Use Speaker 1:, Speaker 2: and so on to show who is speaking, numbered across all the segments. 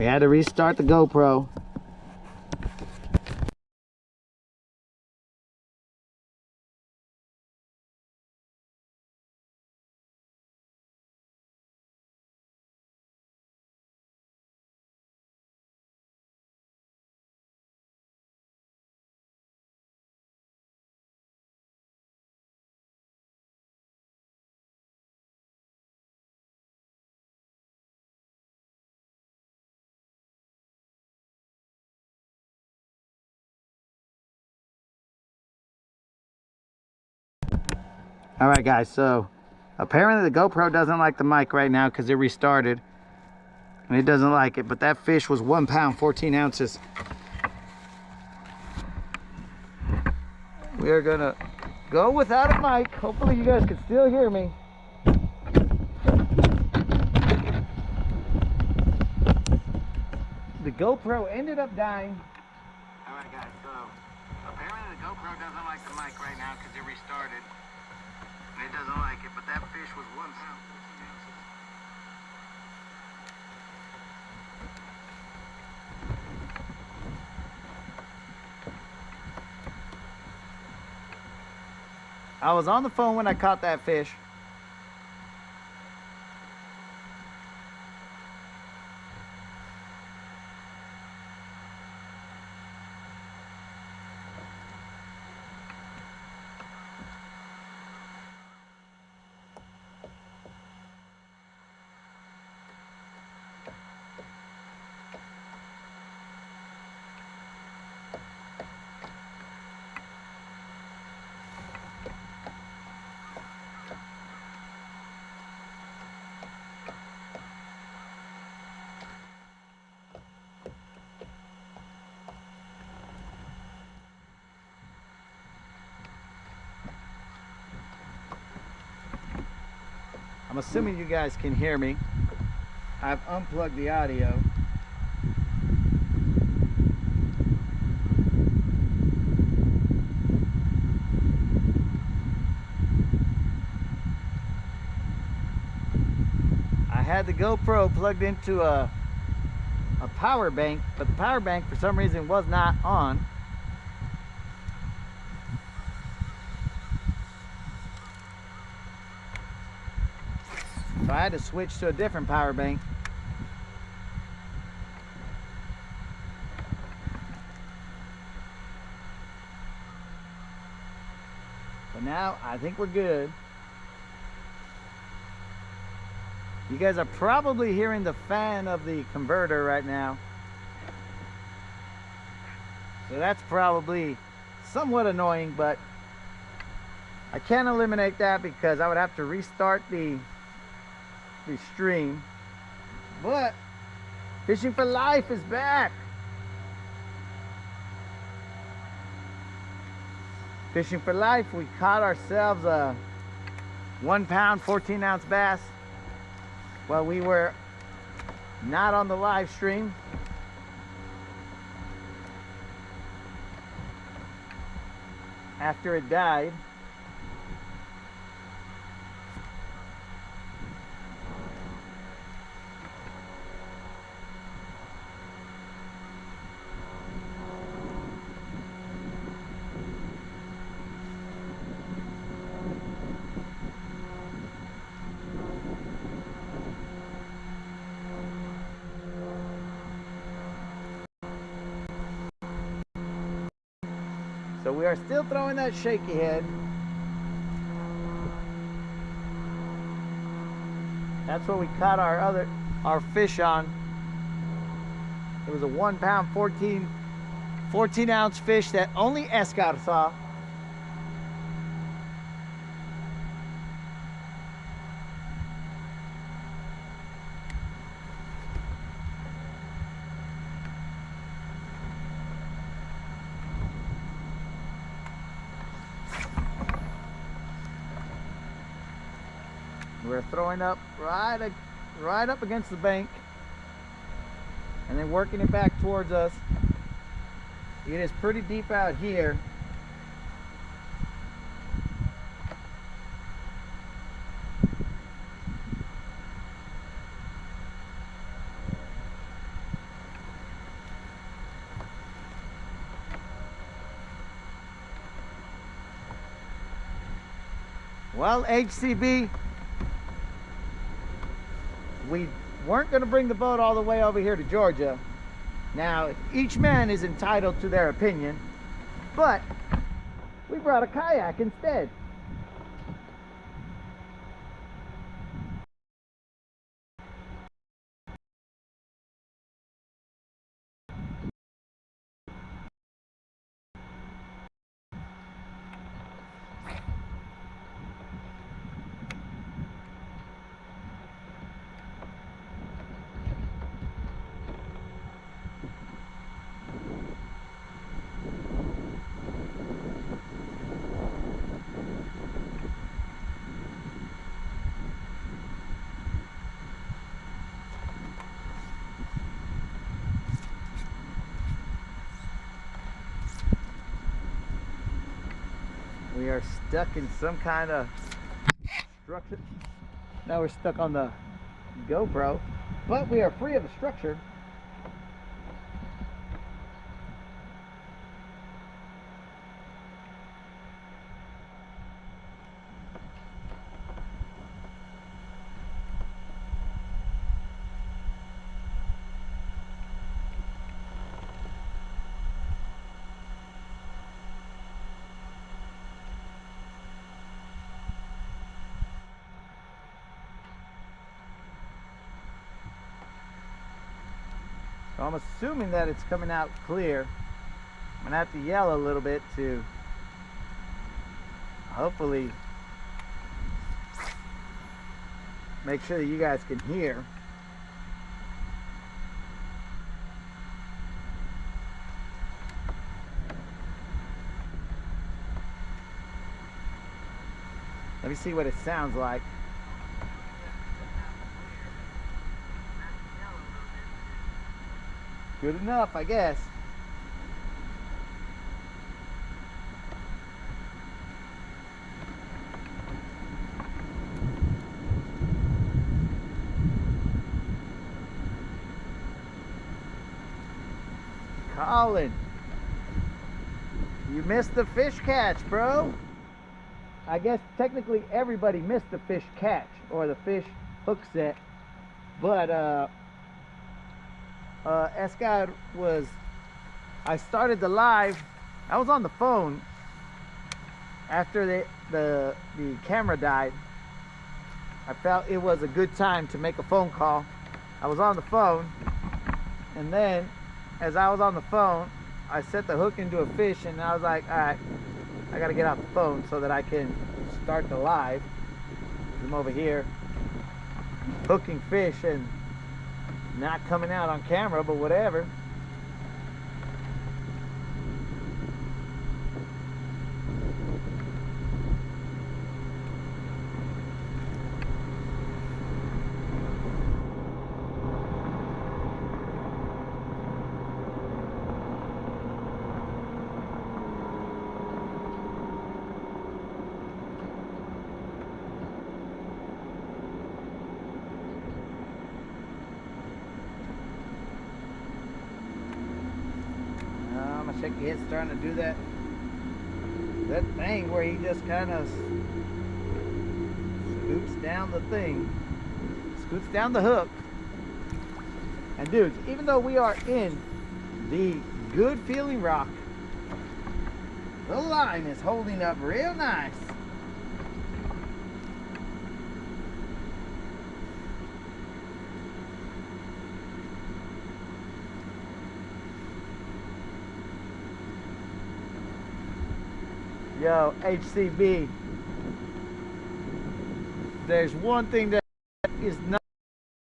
Speaker 1: We had to restart the GoPro. All right, guys, so apparently the GoPro doesn't like the mic right now because it restarted and it doesn't like it, but that fish was 1 pound 14 ounces. We are gonna go without a mic. Hopefully you guys can still hear me. The GoPro ended up dying. All right, guys, so apparently the GoPro doesn't like the mic right now because it restarted. It doesn't like it, but that fish was 1 pound 14 ounces. I was on the phone when I caught that fish. I'm assuming you guys can hear me. I've unplugged the audio. I had the GoPro plugged into a power bank, but the power bank for some reason was not on. So I had to switch to a different power bank. But now I think we're good. You guys are probably hearing the fan of the converter right now. So that's probably somewhat annoying, but I can't eliminate that because I would have to restart the stream. But Fishing for Life is back. Fishing for Life, we caught ourselves a 1 pound 14 ounce bass while we were not on the live stream. After it died. So we are still throwing that shaky head. That's what we caught our fish on. It was a 1 pound 14 ounce fish that only Escar saw. We're throwing up right up against the bank and then working it back towards us. It is pretty deep out here.
Speaker 2: Well, HCB, we weren't going to bring the boat all the way over here to Georgia. Now, each man is entitled to their opinion, but we brought a kayak instead. We are stuck in some kind of structure. Now we're stuck on the GoPro, but we are free of the structure. So I'm assuming that it's coming out clear. I'm gonna have to yell a little bit to hopefully make sure that you guys can hear. Let me see what it sounds like. Good enough, I guess. Colin, you missed the fish catch, bro. I guess technically everybody missed the fish catch or the fish hook set, but Escad was, I started the live, I was on the phone after the camera died. I felt it was a good time to make a phone call. I was on the phone, and then as I was on the phone, I set the hook into a fish, and I was like, all right, I gotta get off the phone so that I can start the live. I'm over here hooking fish and not coming out on camera, but whatever. Check your head starting to do that thing where he just kind of scoots down the thing, scoots down the hook. And dudes, even though we are in the good feeling rock, the line is holding up real nice. Yo, HCB, there's one thing that is not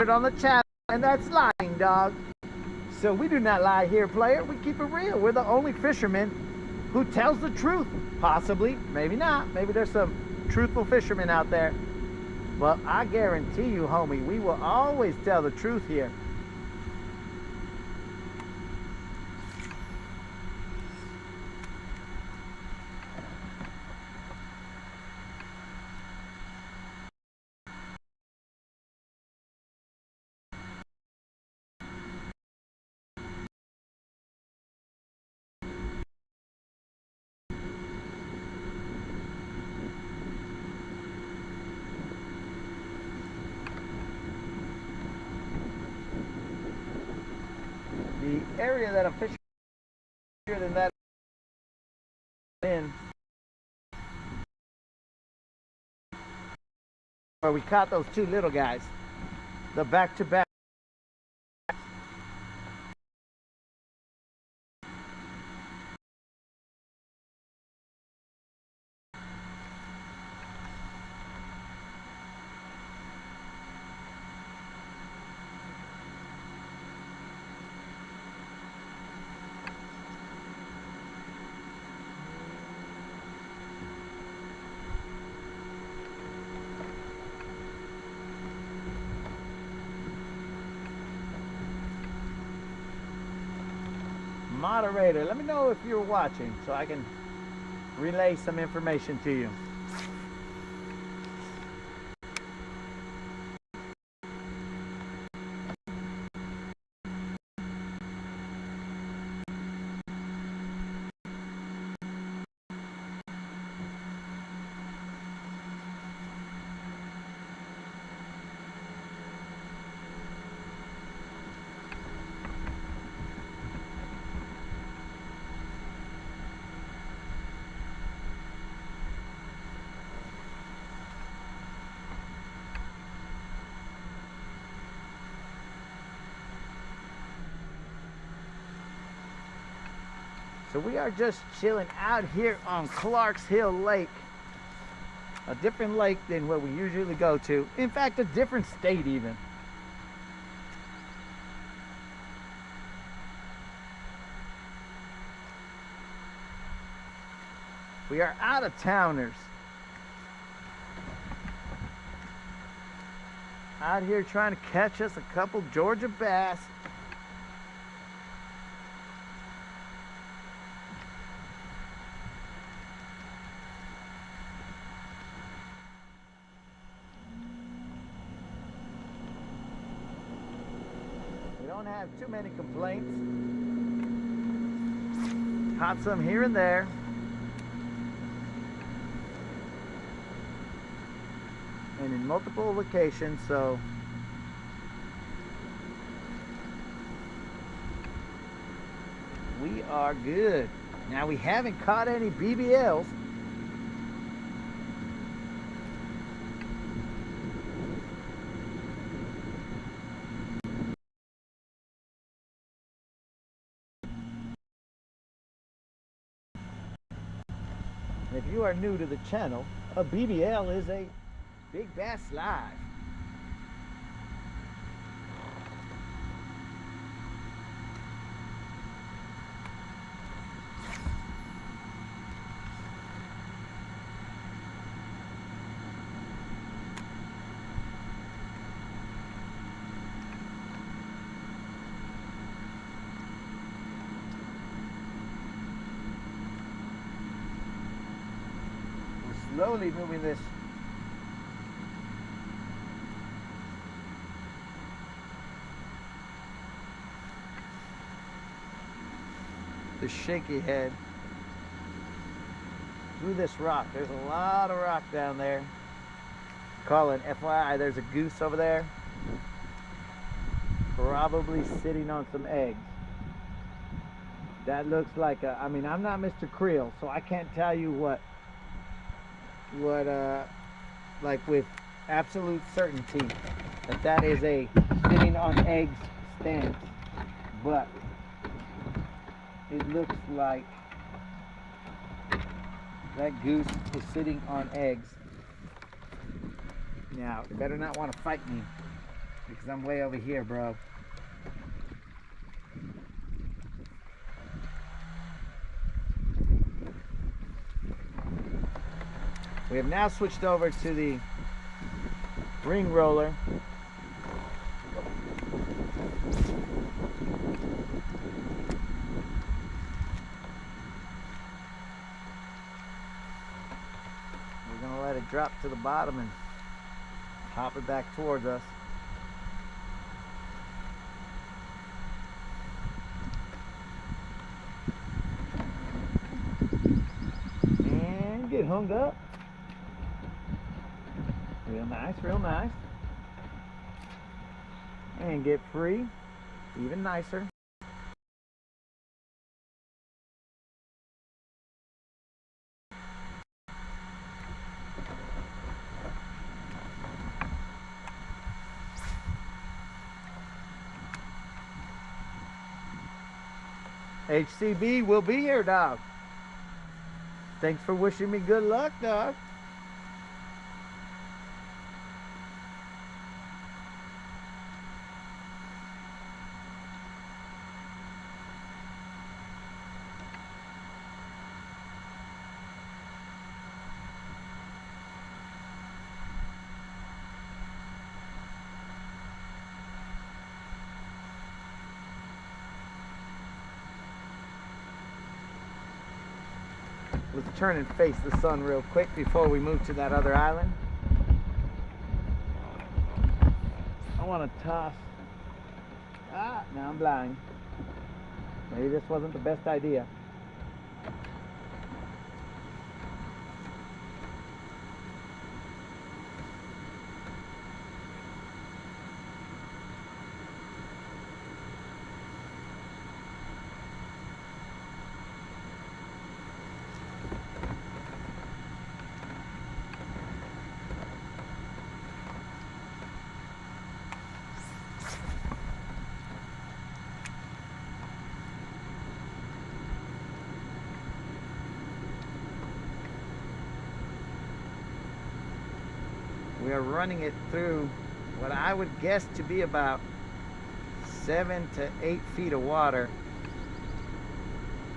Speaker 2: on the channel, and that's lying, dog. So we do not lie here, player. We keep it real. We're the only fishermen who tells the truth. Possibly, maybe not. Maybe there's some truthful fishermen out there. But I guarantee you, homie, we will always tell the truth here. area that I'm fishing than that in where we caught those two little guys, the back-to-back. Moderator, let me know if you're watching so I can relay some information to you. So we are just chilling out here on Clark's Hill Lake. A different lake than what we usually go to. In fact, a different state even. We are out of towners. Out here trying to catch us a couple Georgia bass. Don't have too many complaints. Caught some here and there. And in multiple locations, so we are good. Now we haven't caught any BBLs. If you are new to the channel, a BBL is a big bass live. Slowly moving this shaky head through this rock. There's a lot of rock down there. Calling FYI, there's a goose over there, probably sitting on some eggs. That looks like a, I mean, I'm not Mr. Creel, so I can't tell you what like with absolute certainty that is a sitting on eggs stance, but it looks like that goose is sitting on eggs. Now, you better not want to fight me because I'm way over here, bro. We have now switched over to the ring roller. We're going to let it drop to the bottom and hop it back towards us. And get hung up. Real nice, real nice. And get free, even nicer. HCB will be here, dog. Thanks for wishing me good luck, dog. Let's turn and face the sun real quick before we move to that other island. I want to toss. Now I'm blind. Maybe this wasn't the best idea. We are running it through what I would guess to be about 7 to 8 feet of water.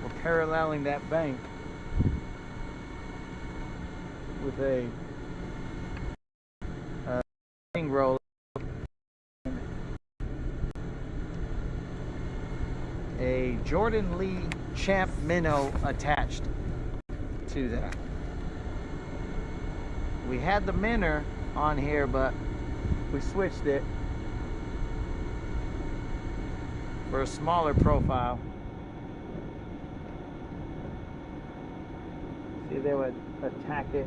Speaker 2: We're paralleling that bank with a ring roller, a Jordan Lee Champ minnow attached to that. We had the minnow on here, but we switched it for a smaller profile. See, they would attack it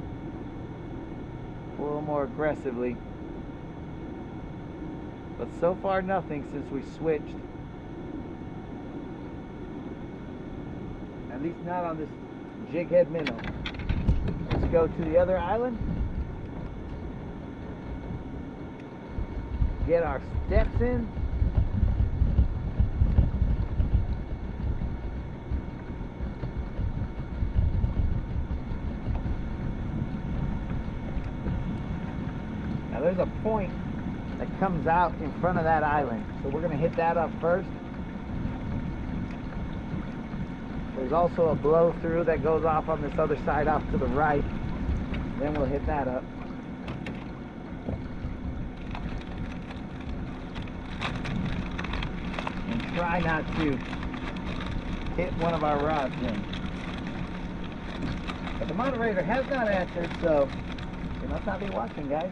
Speaker 2: a little more aggressively, but so far nothing since we switched, at least not on this jighead minnow. Let's go to the other island, get our steps in. Now there's a point that comes out in front of that island, so we're going to hit that up first. There's also a blow through that goes off on this other side off to the right. Then we'll hit that up. And try not to hit one of our rods in. But the moderator has not answered, so you must not be watching, guys.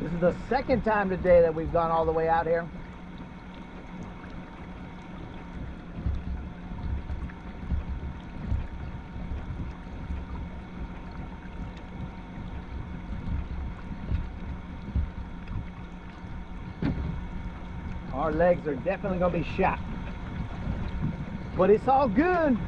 Speaker 2: This is the second time today that we've gone all the way out here. Our legs are definitely going to be shot, but it's all good.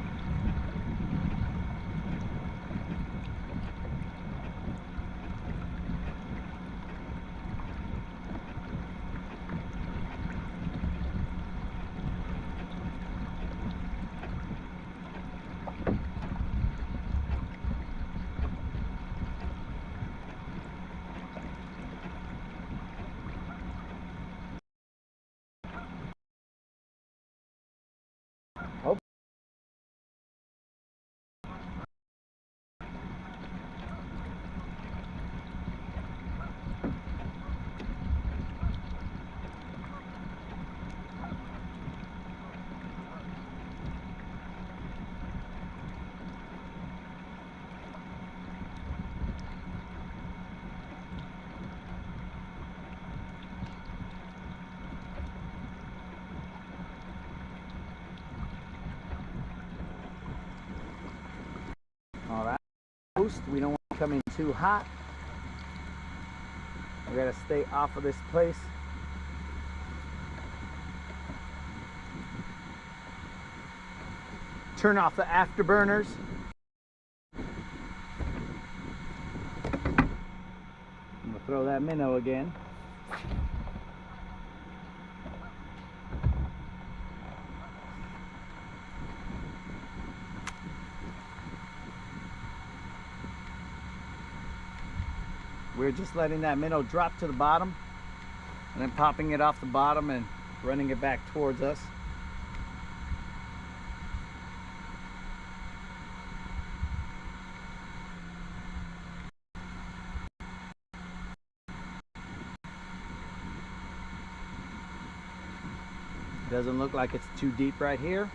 Speaker 2: coast. We don't want to come in too hot. We gotta stay off of this place. Turn off the afterburners. I'm gonna throw that minnow again. We're just letting that minnow drop to the bottom and then popping it off the bottom and running it back towards us. Doesn't look like it's too deep right here.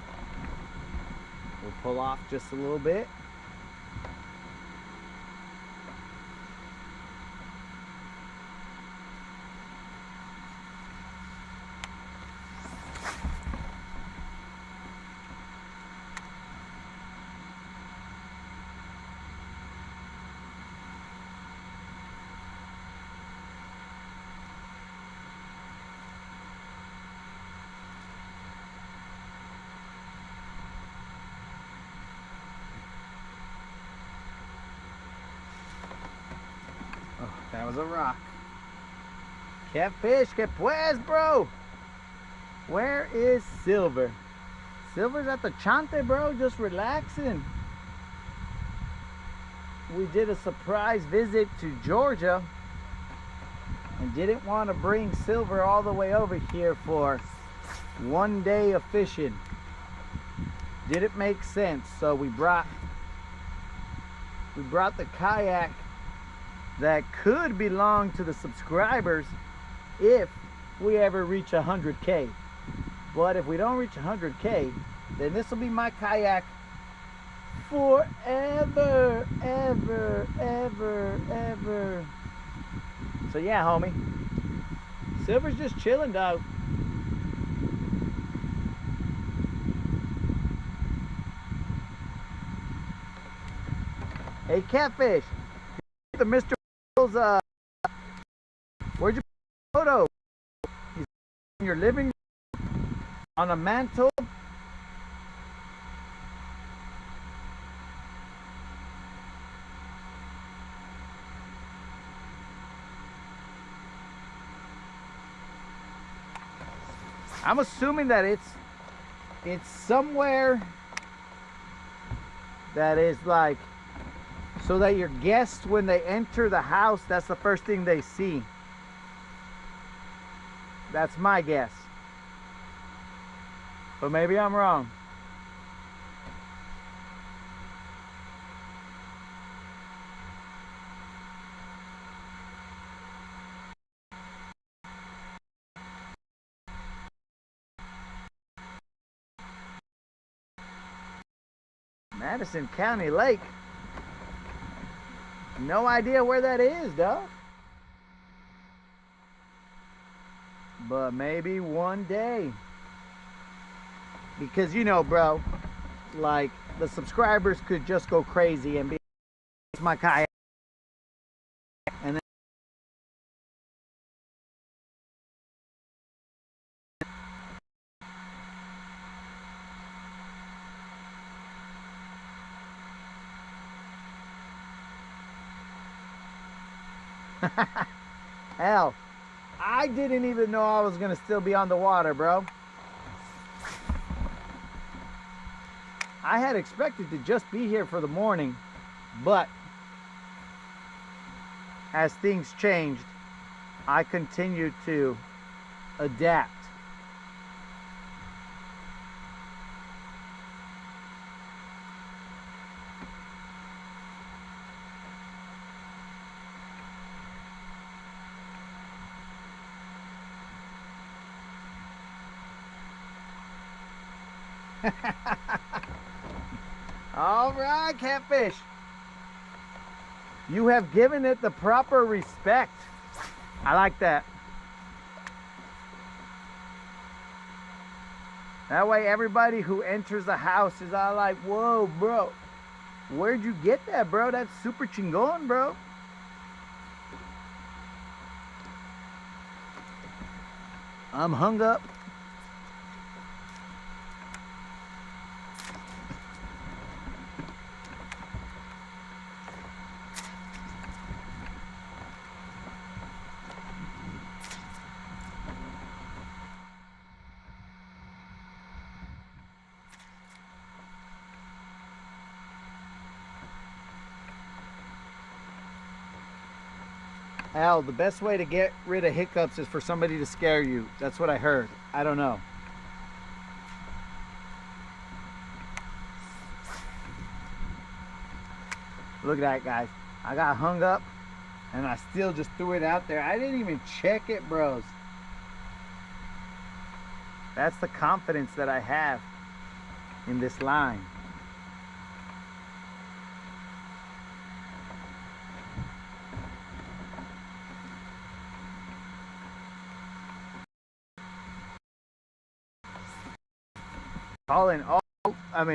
Speaker 2: We'll pull off just a little bit. That was a rock. Catfish, que pues, bro? Where is Silver? Silver's at the Chante, bro, just relaxing. We did a surprise visit to Georgia and didn't want to bring Silver all the way over here for one day of fishing. Didn't make sense, so we brought the kayak that could belong to the subscribers if we ever reach 100K. But if we don't reach 100K, then this will be my kayak forever, ever, ever, ever. So yeah, homie, Silver's just chilling, dog. Hey, Catfish, the Mr. Where'd you put the photo? He's in your living room, on a mantle. I'm assuming that it's somewhere that is like, so that your guests, when they enter the house, that's the first thing they see. That's my guess. But maybe I'm wrong. Madison County Lake. No idea where that is, dog. But maybe one day. Because, you know, bro, like, the subscribers could just go crazy and be, it's my kayak. And then hell, I didn't even know I was gonna still be on the water, bro. I had expected to just be here for the morning, but as things changed, I continued to adapt. All right, Catfish. You have given it the proper respect. I like that. That way everybody who enters the house is all like, whoa, bro. Where'd you get that, bro? That's super chingon, bro. I'm hung up. Al, the best way to get rid of hiccups is for somebody to scare you. That's what I heard. I don't know. Look at that, guys. I got hung up and I still just threw it out there. I didn't even check it, bros. That's the confidence that I have in this line.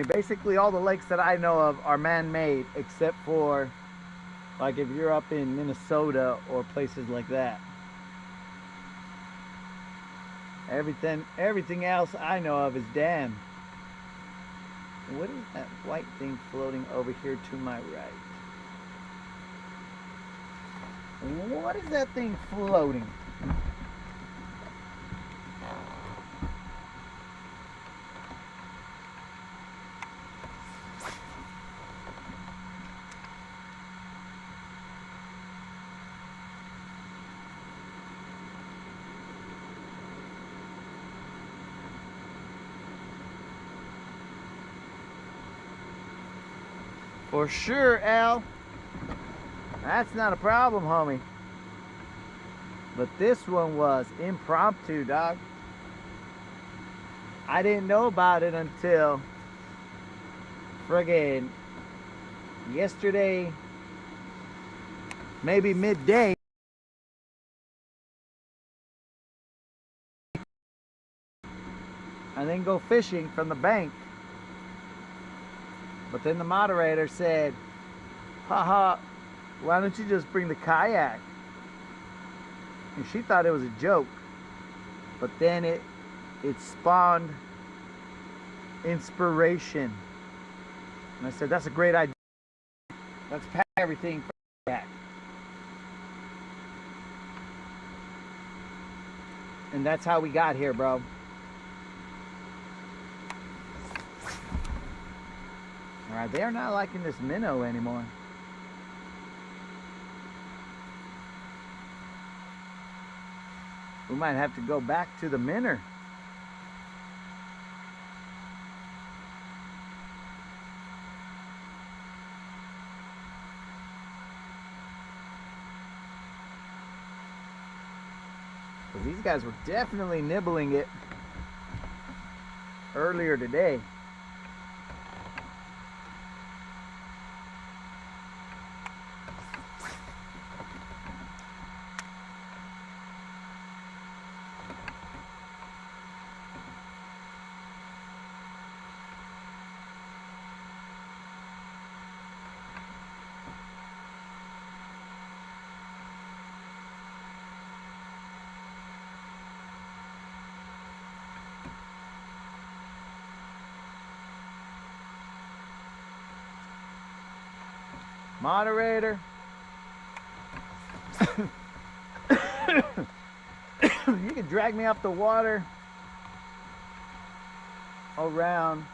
Speaker 2: Basically all the lakes that I know of are man-made, except for like if you're up in Minnesota or places like that. Everything else I know of is dammed. What is that white thing floating over here to my right? What is that thing floating? For sure, Al. That's not a problem, homie. But this one was impromptu, dog. I didn't know about it until friggin' yesterday, maybe midday. And then go fishing from the bank. But then the moderator said, haha, why don't you just bring the kayak? And she thought it was a joke. But then it spawned inspiration. And I said, that's a great idea. Let's pack everything for the kayak. And that's how we got here, bro. Alright, they are not liking this minnow anymore. We might have to go back to the minnow. Because these guys were definitely nibbling it earlier today. Moderator. You can drag me off the water around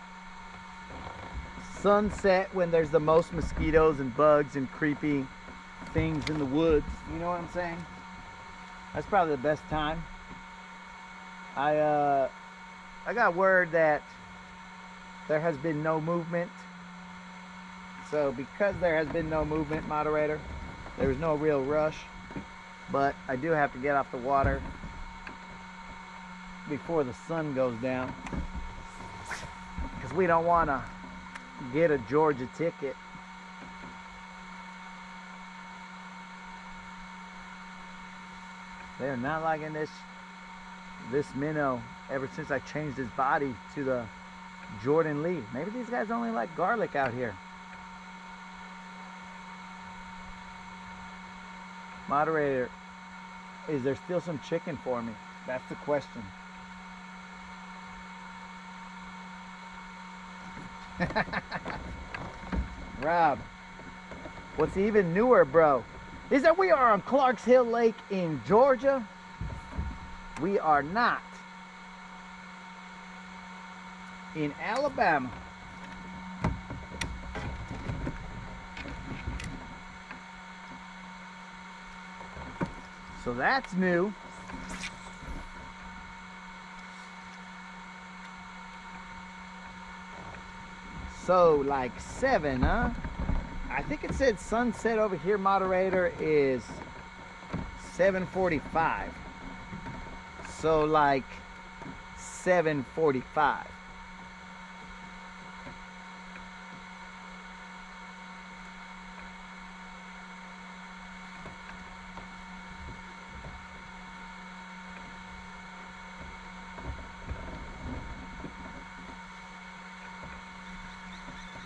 Speaker 2: sunset when there's the most mosquitoes and bugs and creepy things in the woods. You know what I'm saying? That's probably the best time. I got word that there has been no movement. So because there has been no movement, moderator, there's no real rush. But I do have to get off the water before the sun goes down, because we don't want to get a Georgia ticket. They're not liking this minnow ever since I changed his body to the Jordan Lee. Maybe these guys only like garlic out here. Moderator, is there still some chicken for me? That's the question. Rob, what's even newer, bro, is that we are on Clarks Hill Lake in Georgia. We are not in Alabama. So that's new. So like 7, huh? I think it said sunset over here, moderator, is 7:45. So like 7:45.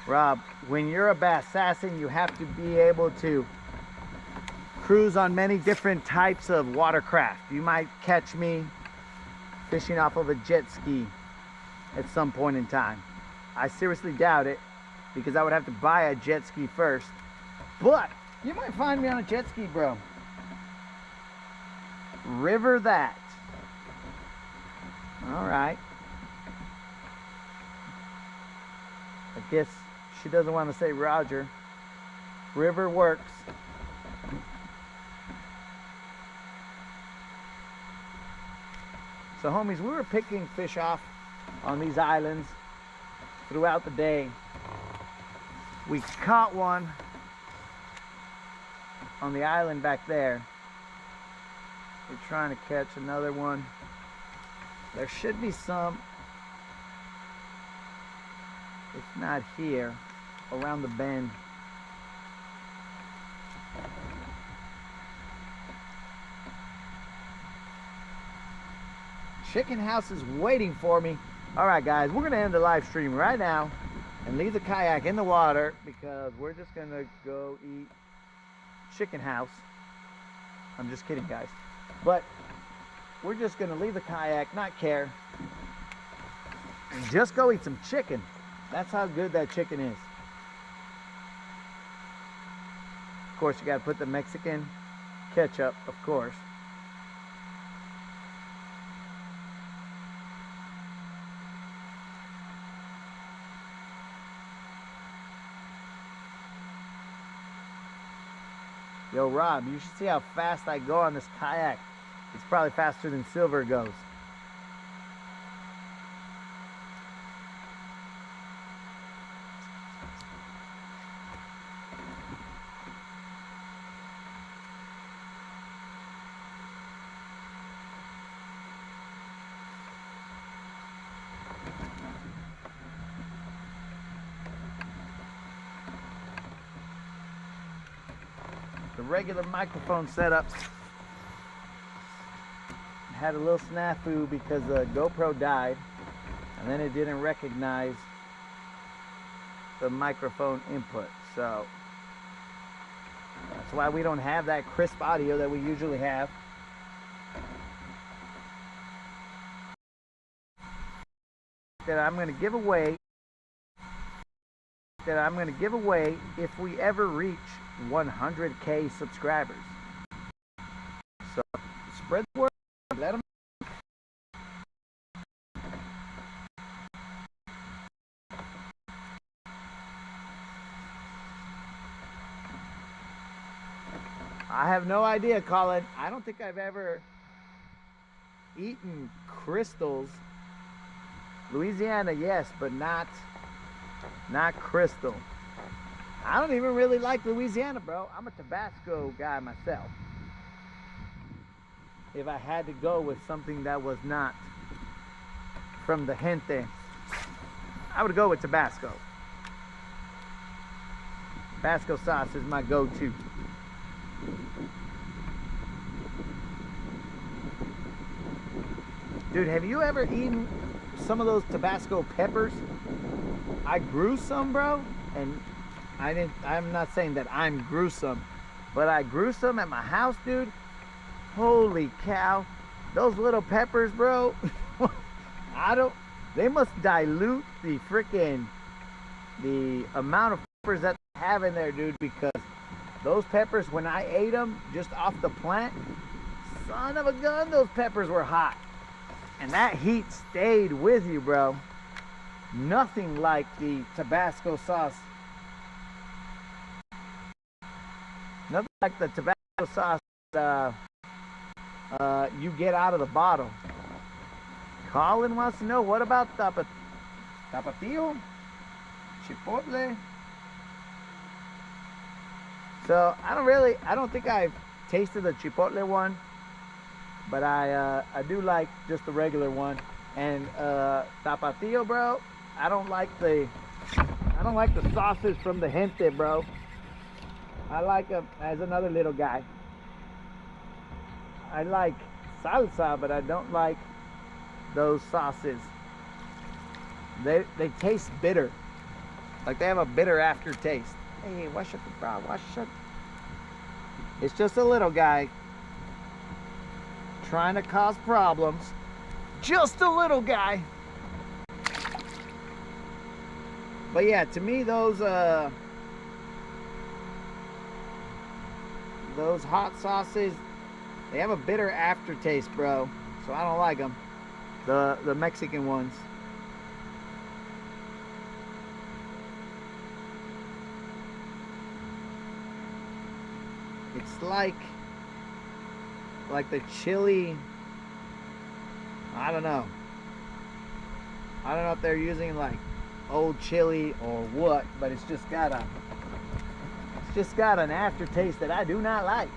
Speaker 2: Rob, when you're a bass assassin, you have to be able to cruise on many different types of watercraft. You might catch me fishing off of a jet ski at some point in time. I seriously doubt it, because I would have to buy a jet ski first. But you might find me on a jet ski, bro. River that. All right. I guess she doesn't want to say Roger. River works. So homies, we were picking fish off on these islands throughout the day. We caught one on the island back there. We're trying to catch another one. There should be some, if not here, around the bend. Chicken house is waiting for me. All right, guys, we're gonna end the live stream right now and leave the kayak in the water, because we're just gonna go eat chicken house. I'm just kidding, guys. But we're just gonna leave the kayak, not care, and just go eat some chicken. That's how good that chicken is. Of course, you gotta put the Mexican ketchup, of course. Yo, Rob, you should see how fast I go on this kayak. It's probably faster than Silver goes. The regular microphone setup had a little snafu because the GoPro died, and then it didn't recognize the microphone input. So that's why we don't have that crisp audio that we usually have. That I'm going to give away. If we ever reach 100K subscribers. So spread the word, let them. I have no idea, Colin. I don't think I've ever eaten crystals. Louisiana, yes, but not crystal. I don't even really like Louisiana, bro. I'm a Tabasco guy myself. If I had to go with something that was not from the gente, I would go with Tabasco. Tabasco sauce is my go-to. Dude, have you ever eaten some of those Tabasco peppers? I grew some, bro, and I'm not saying that I'm gruesome, but I grew some at my house, dude. Holy cow. Those little peppers, bro. They must dilute the amount of peppers that they have in there, dude, because those peppers, when I ate them just off the plant, son of a gun, those peppers were hot. And that heat stayed with you, bro. Nothing like the Tabasco sauce. Nothing like the Tabasco sauce you get out of the bottle. Colin wants to know, what about tapatio? Chipotle? So I don't think I've tasted the chipotle one, but I do like just the regular one. And tapatio, bro, I don't like the sauces from the gente, bro. I like them as another little guy. I like salsa, but I don't like those sauces. They taste bitter. Like they have a bitter aftertaste. Hey, wash up the bra, wash up. It's just a little guy trying to cause problems. Just a little guy. But yeah, to me those hot sauces, they have a bitter aftertaste, bro. So I don't like them. The Mexican ones. It's like the chili. I don't know. I don't know if they're using like old chili or what, but it's just got an aftertaste that I do not like.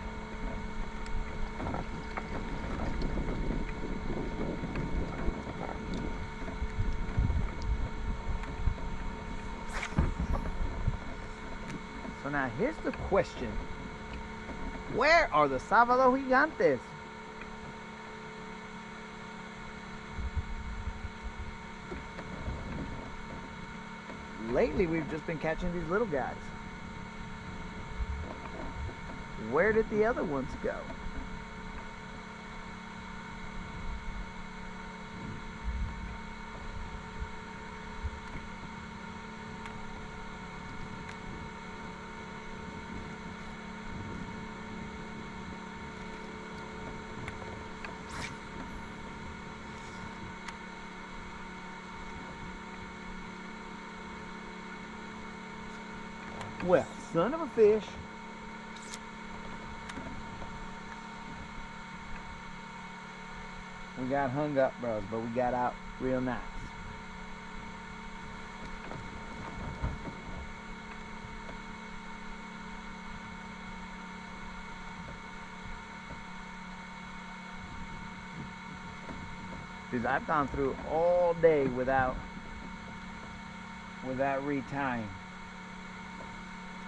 Speaker 2: So now here's the question. Where are the Sábado Gigantes? Lately we've just been catching these little guys. Where did the other ones go? Well, son of a fish. We got hung up, bros, but we got out real nice. Dude, I've gone through all day without retying.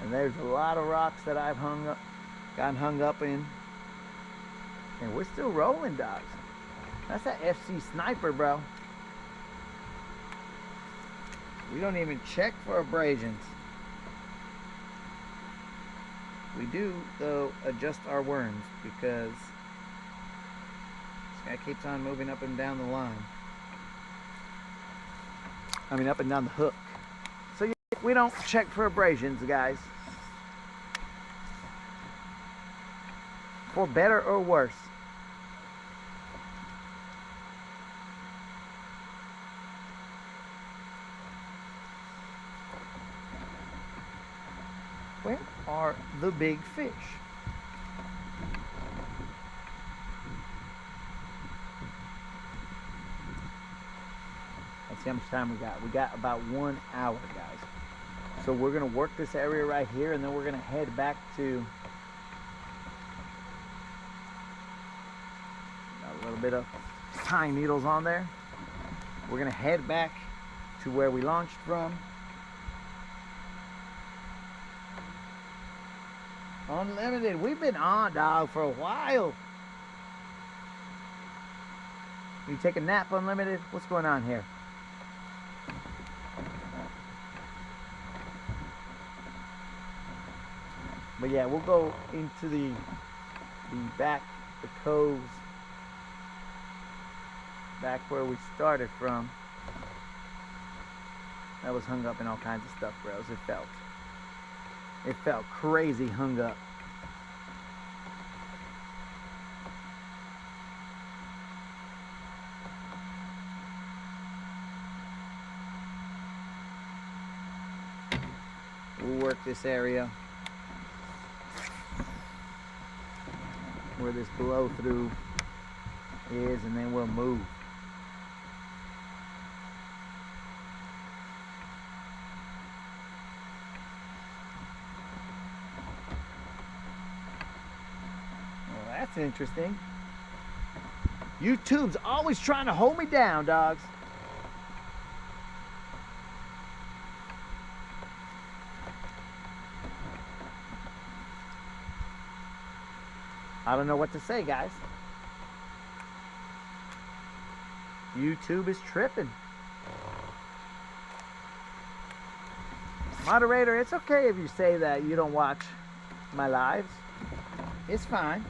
Speaker 2: And there's a lot of rocks that I've gotten hung up in. And we're still rolling, dogs. That's that FC Sniper, bro. We don't even check for abrasions. We do, though, adjust our worms because this guy keeps on moving up and down the line. I mean, up and down the hook. So yeah, we don't check for abrasions, guys. For better or worse. Where are the big fish? Let's see how much time we got. We got about 1 hour, guys. So we're going to work this area right here, and then we're going to head back to... Got a little bit of pine needles on there. We're going to head back to where we launched from. Unlimited, we've been on, dog, for a while. You take a nap, Unlimited? What's going on here? But yeah, we'll go into the back, the coves, back where we started from. That was hung up in all kinds of stuff, bros. It felt crazy hung up. We'll work this area where this blow through is, and then we'll move. Well, that's interesting. YouTube's always trying to hold me down, dogs. I don't know what to say, guys. YouTube is tripping. Moderator, it's okay if you say that you don't watch my lives. It's fine.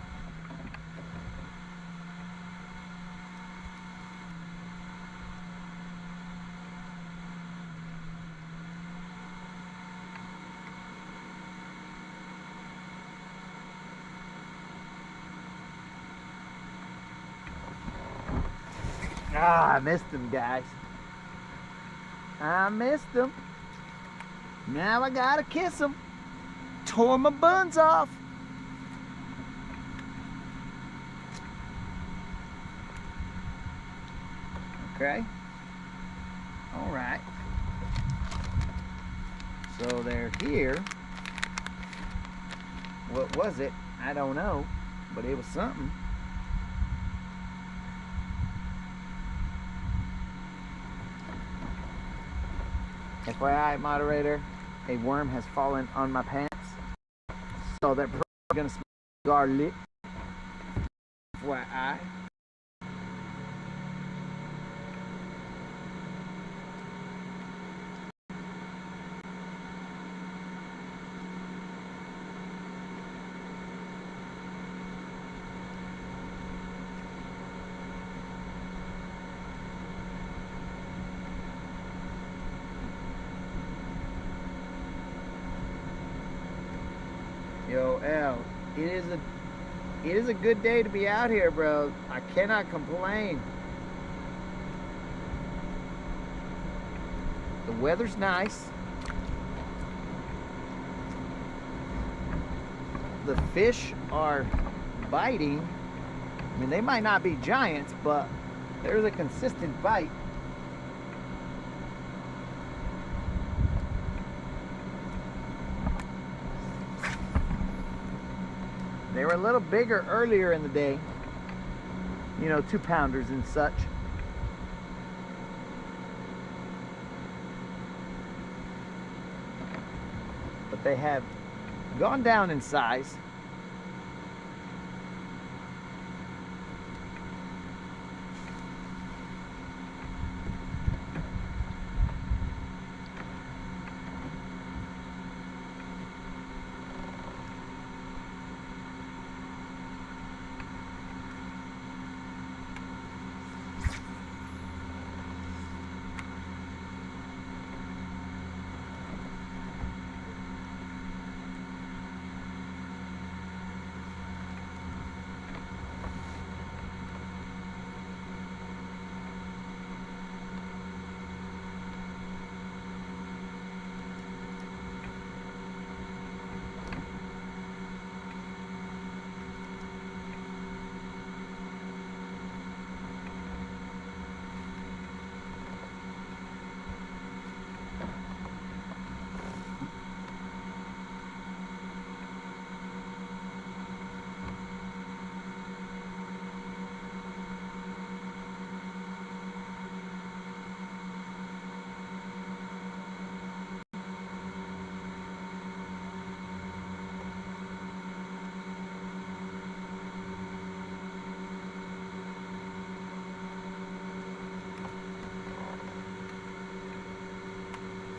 Speaker 2: Ah, I missed him, guys. I missed him. Now I gotta kiss him. Tore my buns off. Okay. All right. So they're here. What was it? I don't know, but it was something. FYI, moderator, a worm has fallen on my pants, so they're probably gonna smell garlic. FYI. Yo, L, it is a good day to be out here, bro. I cannot complain. The weather's nice. The fish are biting. I mean, they might not be giants, but there's a consistent bite. They were a little bigger earlier in the day, you know, 2-pounders and such. But they have gone down in size.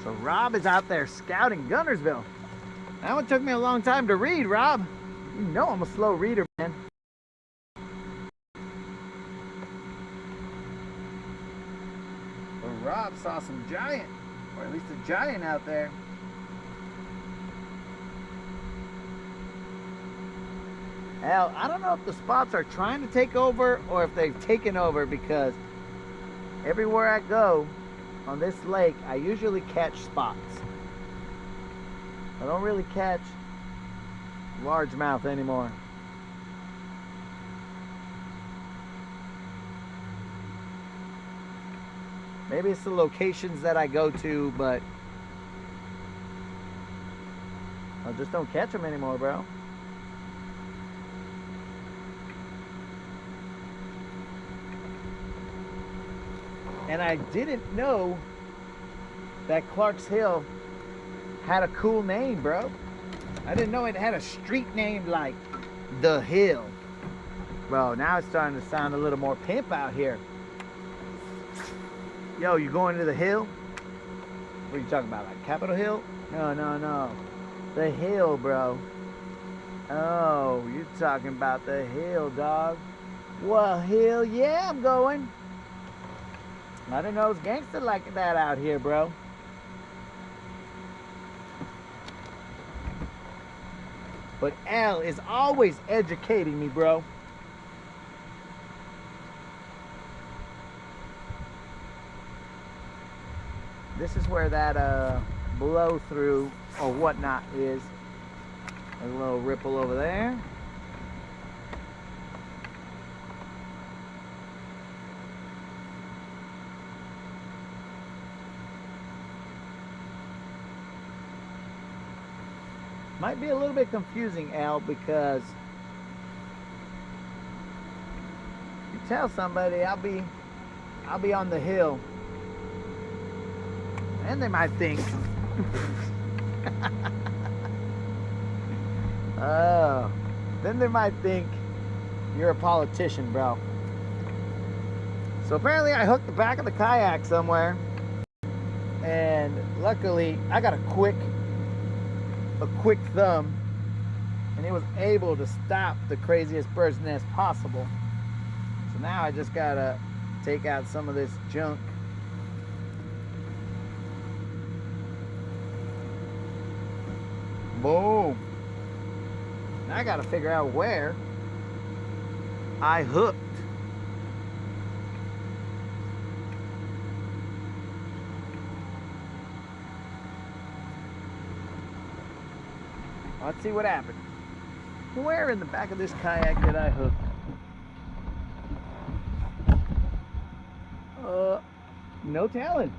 Speaker 2: So Rob is out there scouting Gunnersville. That one took me a long time to read, Rob. You know I'm a slow reader, man. But Rob saw some giant, or at least a giant out there. Hell, I don't know if the spots are trying to take over or if they've taken over, because everywhere I go on this lake, I usually catch spots. I don't really catch largemouth anymore. Maybe it's the locations that I go to, but I just don't catch them anymore, bro. And I didn't know that Clark's Hill had a cool name, bro. I didn't know it had a street name like The Hill. Bro, now it's starting to sound a little more pimp out here. Yo, you going to The Hill? What are you talking about, like Capitol Hill? No. The Hill, bro. Oh, you're talking about The Hill, dog. Well, Hill, yeah, I'm going. I didn't know it was gangster like that out here, bro. But Al is always educating me, bro. This is where that blow through or whatnot is. There's a little ripple over there. Might be a little bit confusing, Al, because you tell somebody I'll be on the hill, and they might think, oh, then they might think you're a politician, bro. So apparently I hooked the back of the kayak somewhere, and luckily I got a quick thumb, and it was able to stop the craziest bird's nest possible. So now I just gotta take out some of this junk. Boom. Now I gotta figure out where I hooked. Let's see what happened. Where in the back of this kayak did I hook? No telling.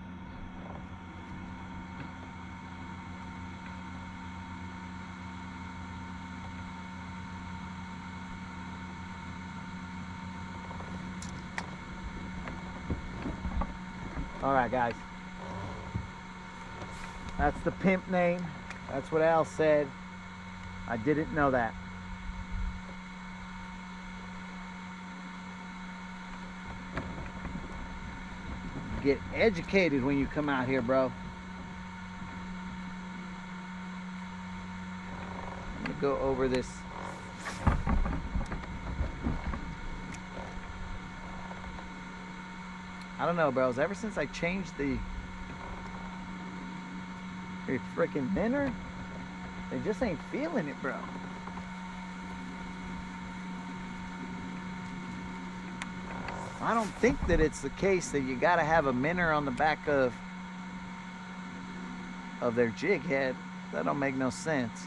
Speaker 2: All right, guys. That's the pimp name. That's what Al said. I didn't know that. Get educated when you come out here, bro. Let me go over this. I don't know, bros. Ever since I changed the freaking minnow, they just ain't feeling it, bro. I don't think that it's the case that you gotta have a minnow on the back of their jig head. That don't make no sense.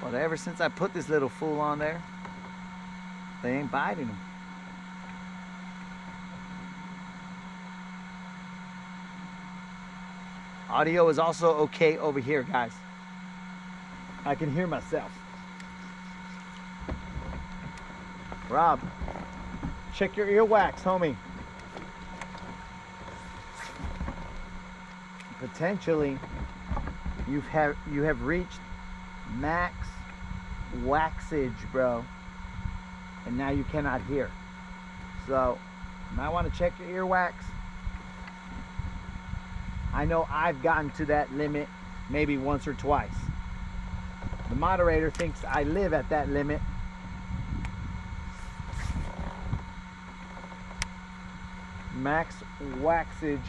Speaker 2: But ever since I put this little fool on there, they ain't biting them. Audio is also okay over here, guys. I can hear myself. Rob, check your earwax, homie. Potentially, you have reached max waxage, bro, and now you cannot hear. So You might want to check your earwax. I know I've gotten to that limit maybe once or twice. The moderator thinks I live at that limit. Max waxage.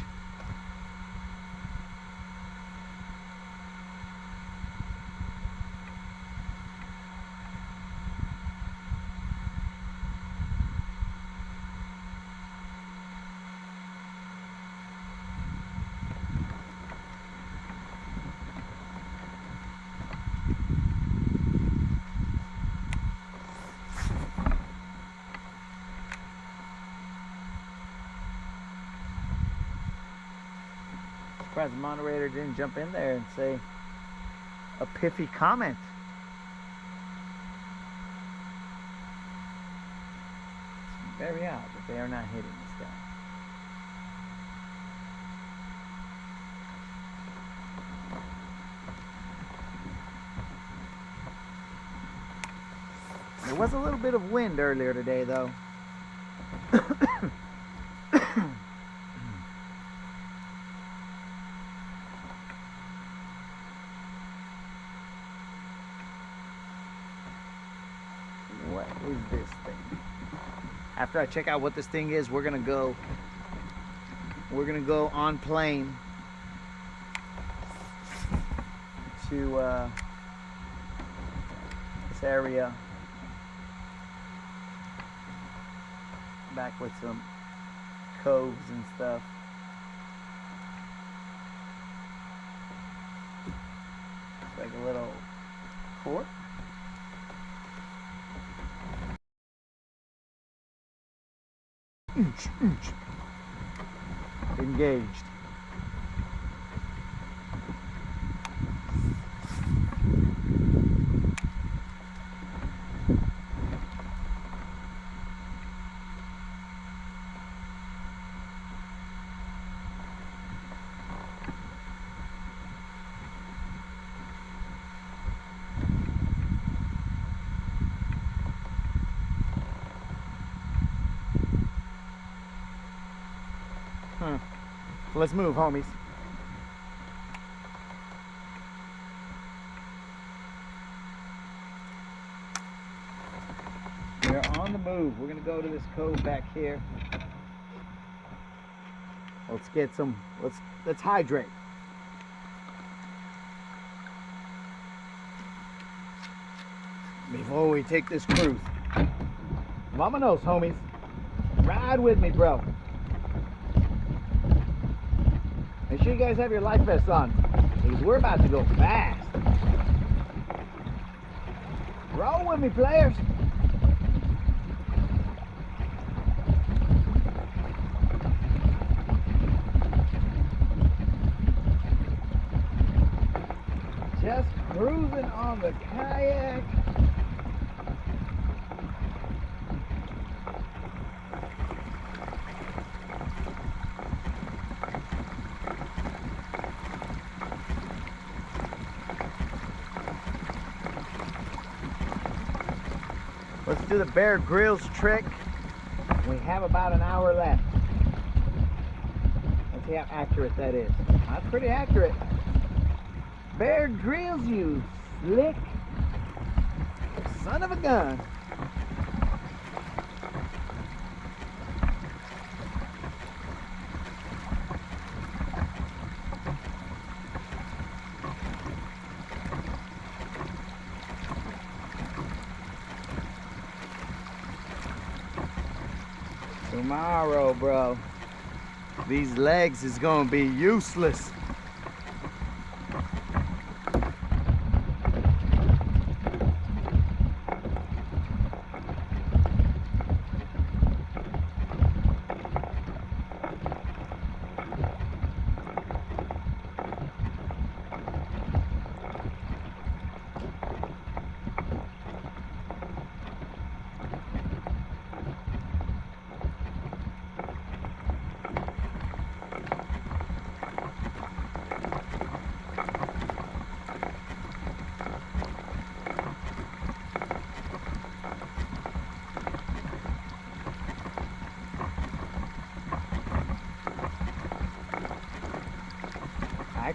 Speaker 2: Surprised the moderator didn't jump in there and say a pithy comment. It's very odd that they are not hitting this guy. There was a little bit of wind earlier today, though. What is this thing? After I check out what this thing is, we're gonna go on plane to this area, back with some coves and stuff. It's like a little fort. Engaged. Let's move, homies. We're on the move. We're gonna go to this cove back here. Let's get some. Let's hydrate. Before we take this cruise. Vamonos, homies. Ride with me, bro. Make sure you guys have your life vests on, because we're about to go fast. Roll with me, players. Just cruising on the kayak. Let's do the Bear Grylls trick. We have about an hour left. Let's see how accurate that is. That's pretty accurate. Bear Grylls, you slick son of a gun. Tomorrow, bro, these legs is gonna be useless.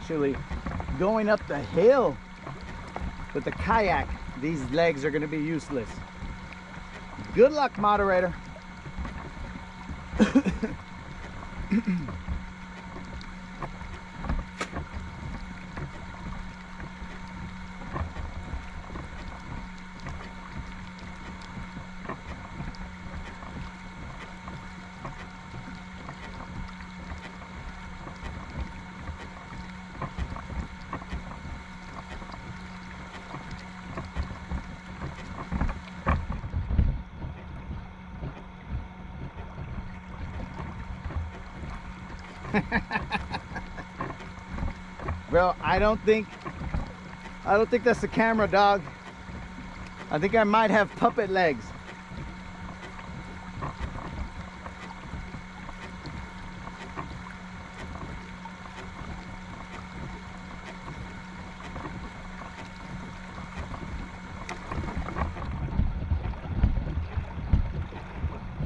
Speaker 2: actually going up the hill with the kayak, these legs are going to be useless. Good luck, moderator. Bro, I don't think that's the camera, dog. I think I might have puppet legs.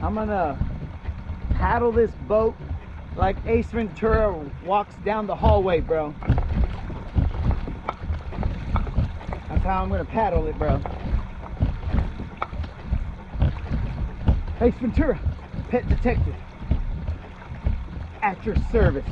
Speaker 2: I'm gonna paddle this boat like Ace Ventura walks down the hallway, bro. That's how I'm gonna paddle it, bro. Ace Ventura, pet detective, at your service.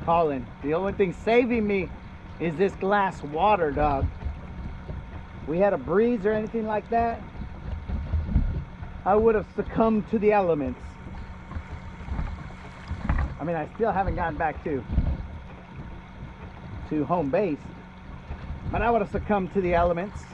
Speaker 2: Colin, the only thing saving me is this glass water, dog. We had a breeze or anything like that, I would have succumbed to the elements. I mean, I still haven't gotten back to home base, but I would have succumbed to the elements.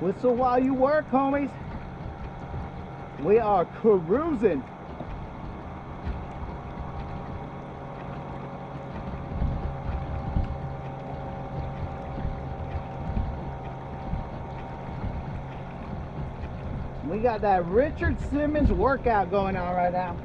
Speaker 2: Whistle while you work, homies. We are cruising. We got that Richard Simmons workout going on right now.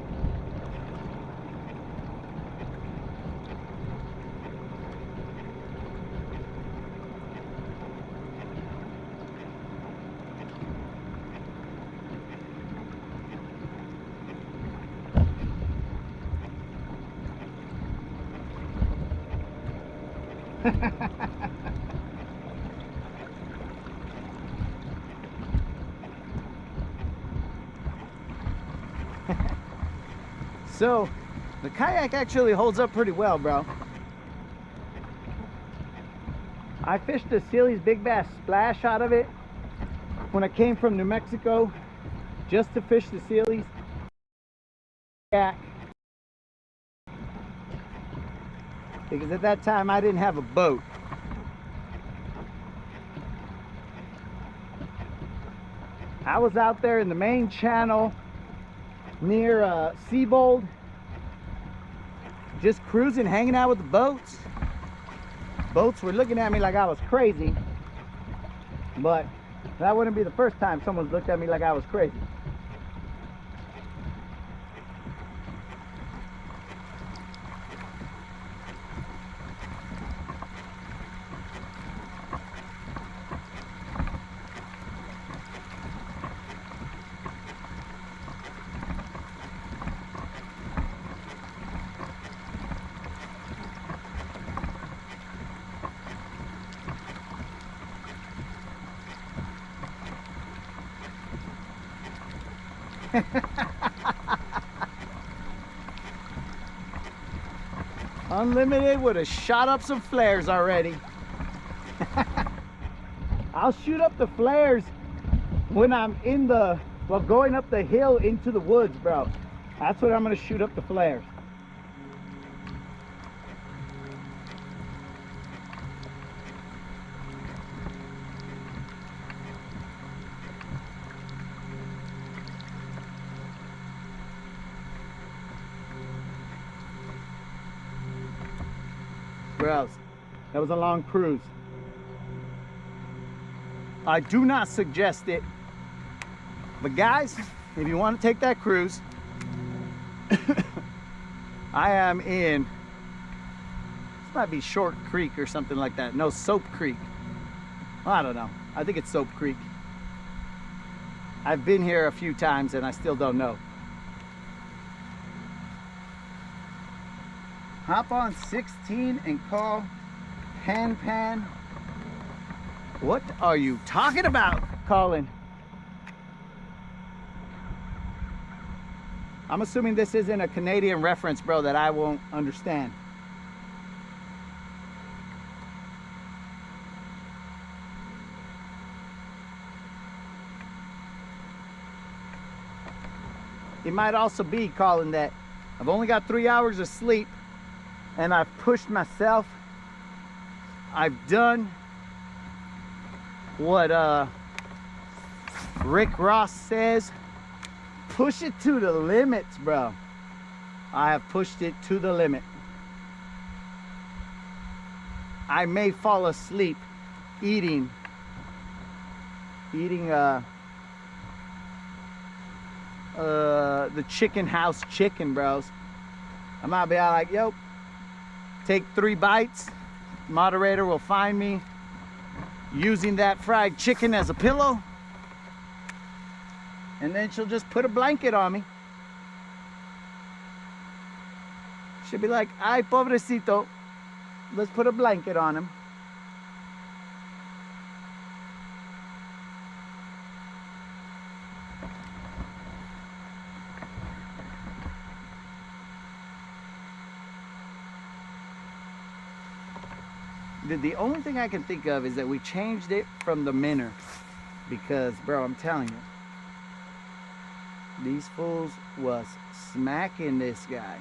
Speaker 2: So the kayak actually holds up pretty well, bro. I fished the Sealy's Big Bass Splash out of it when I came from New Mexico just to fish the Sealy's kayak, because at that time I didn't have a boat. I was out there in the main channel near Seabold, just cruising, hanging out with the boats. Boats were looking at me like I was crazy, but that wouldn't be the first time someone's looked at me like I was crazy. Unlimited would have shot up some flares already. I'll shoot up the flares when I'm in the, well, going up the hill into the woods, bro. That's when I'm gonna shoot up the flares. Bros, that was a long cruise. I do not suggest it. But guys, if you want to take that cruise, I am in, this might be Short Creek or something like that. No, Soap Creek. I don't know. I think it's Soap Creek. I've been here a few times and I still don't know. Hop on 16 and call Pan. What are you talking about, Colin? I'm assuming this isn't a Canadian reference, bro, that I won't understand. It might also be, Colin, that I've only got 3 hours of sleep and I've pushed myself. I've done what Rick Ross says, push it to the limits, bro. I have pushed it to the limit. I may fall asleep eating the chicken house chicken, bros. I might be all like, yo, take 3 bites. Moderator will find me using that fried chicken as a pillow, and then she'll just put a blanket on me. She'll be like, ay, pobrecito, let's put a blanket on him. The only thing I can think of is that we changed it from the minnow, because, bro, I'm telling you, these fools was smacking this guy.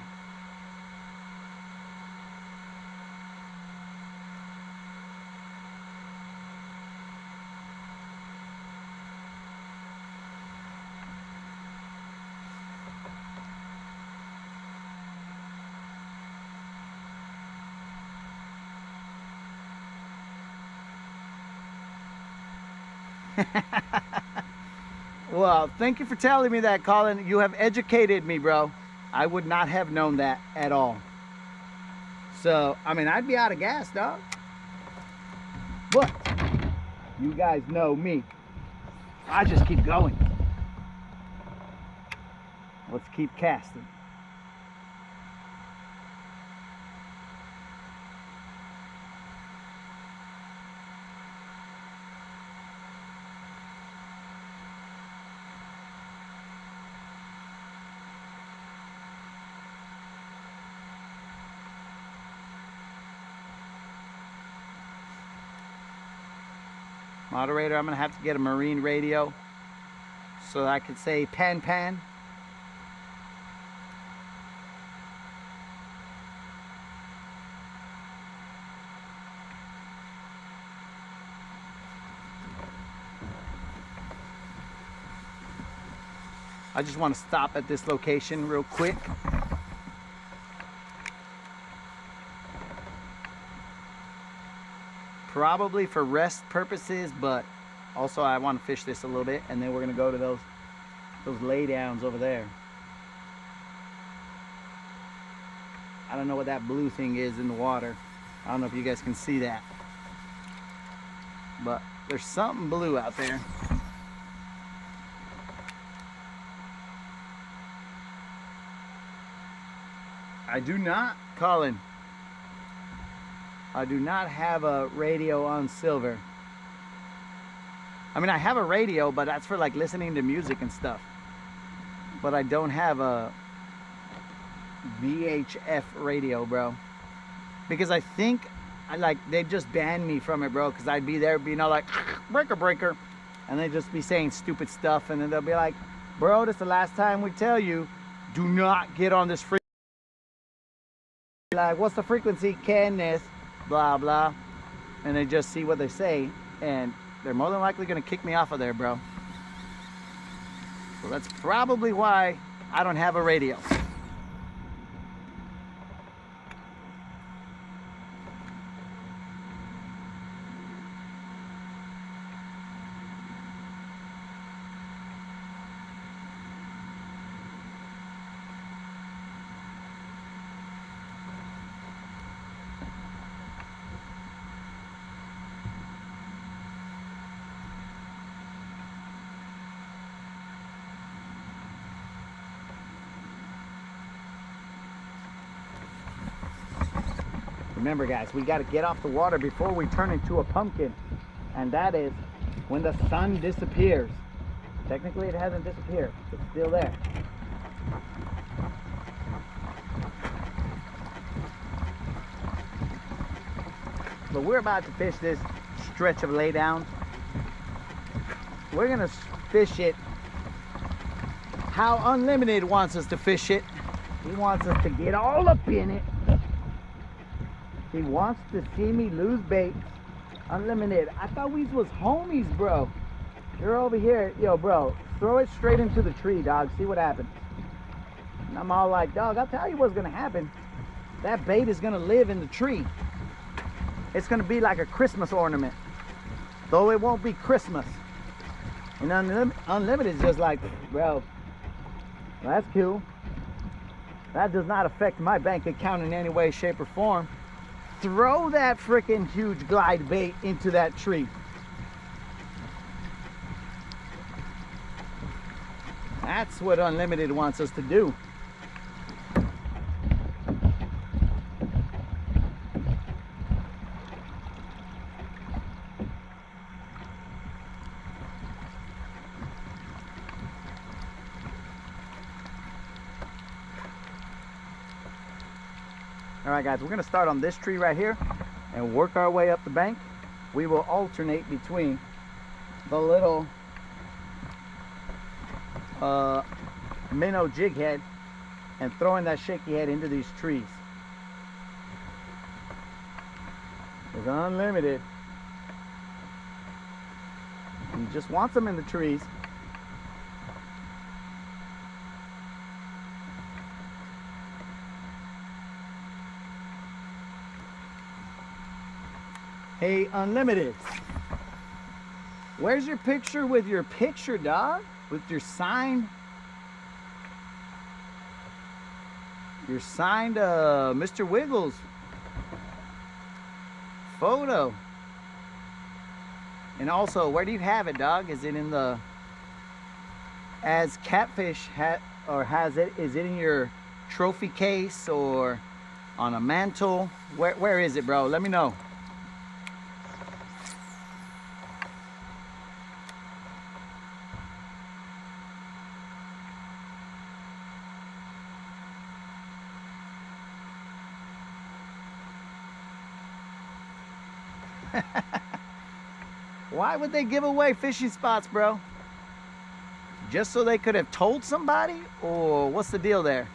Speaker 2: Well, thank you for telling me that, Colin. You have educated me, bro. I would not have known that at all. So, I mean, I'd be out of gas, dog. But you guys know me. I just keep going. Let's keep casting. Moderator, I'm gonna have to get a marine radio so that I could say pan. I just want to stop at this location real quick. Probably for rest purposes, but also I want to fish this a little bit, and then we're gonna go to those lay downs over there. I don't know what that blue thing is in the water. I don't know if you guys can see that, but there's something blue out there. I do not, Colin, I do not have a radio on silver. I mean, I have a radio, but that's for like listening to music and stuff. But I don't have a VHF radio, bro. Because I think they just banned me from it, bro. Because I'd be there being all like, breaker. And they'd just be saying stupid stuff. And then they'll be like, bro, this is the last time we tell you, do not get on this frequency. Like, what's the frequency? Kenneth, blah, blah. And they just see what they say. And they're more than likely going to kick me off of there, bro. So that's probably why I don't have a radio. Remember guys, we got to get off the water before we turn into a pumpkin. And that is when the sun disappears. Technically it hasn't disappeared, it's still there. But we're about to fish this stretch of laydown. We're gonna fish it how Unlimited wants us to fish it. He wants us to get all up in it. He wants to see me lose bait. Unlimited, I thought we was homies, bro. You're over here. Yo, bro, throw it straight into the tree, dog. See what happens. And I'm all like, dog, I'll tell you what's gonna happen. That bait is gonna live in the tree. It's gonna be like a Christmas ornament, though it won't be Christmas. And Unlimited is just like, bro, that's cool. That does not affect my bank account in any way, shape, or form. Throw that freaking huge glide bait into that tree. That's what Unlimited wants us to do. All right guys, we're gonna start on this tree right here and work our way up the bank. We will alternate between the little minnow jig head and throwing that shaky head into these trees. It's Unlimited. He just wants them in the trees. Hey, Unlimited, where's your picture with your picture, dog? With your signed Mr. Wiggles photo. And also, where do you have it, dog? Is it in the, as Catfish is it in your trophy case or on a mantle? Where is it, bro? Let me know. Why would they give away fishing spots, bro? Just so they could have told somebody? Or what's the deal there?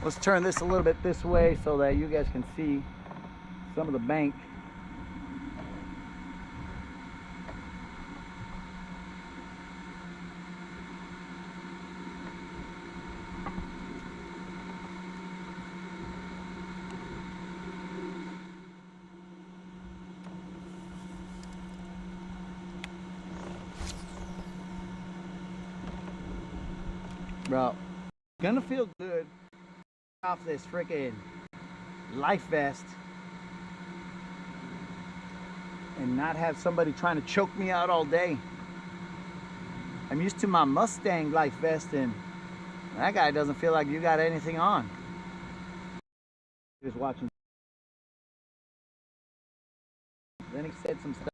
Speaker 2: Let's turn this a little bit this way so that you guys can see some of the bank. Bro, gonna feel good off this freaking life vest and not have somebody trying to choke me out all day. I'm used to my Mustang life vest and that guy doesn't feel like you got anything on. Just watching. Then he said some stuff.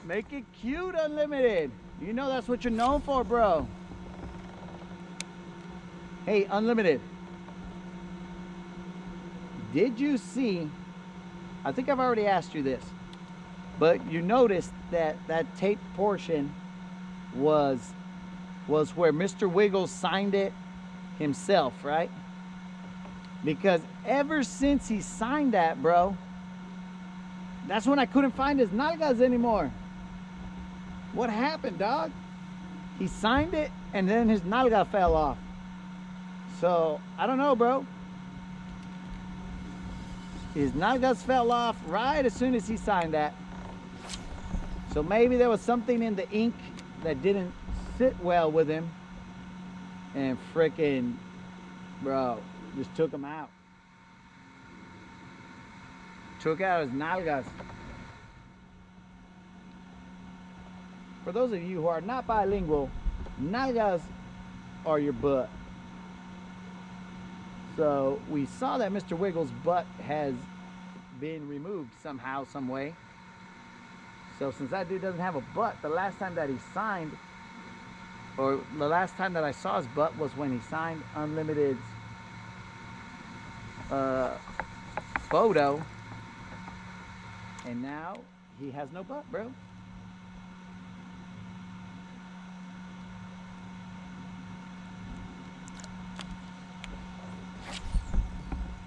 Speaker 2: Make it cute, Unlimited. You know that's what you're known for, bro. Hey, Unlimited. Did you see, I think I've already asked you this, but you noticed that that tape portion was where Mr. Wiggles signed it himself, right? Because ever since he signed that, bro, that's when I couldn't find his nalgas anymore. What happened, dog? He signed it and then his nalga fell off. So, I don't know, bro. His nalgas fell off right as soon as he signed that. So maybe there was something in the ink that didn't sit well with him, and freaking, bro, just took him out. Took out his nalgas. For those of you who are not bilingual, nalgas are your butt. So we saw that Mr. Wiggles' butt has been removed somehow, some way. So since that dude doesn't have a butt, the last time that he signed, or the last time that I saw his butt was when he signed Unlimited's photo. And now he has no butt, bro.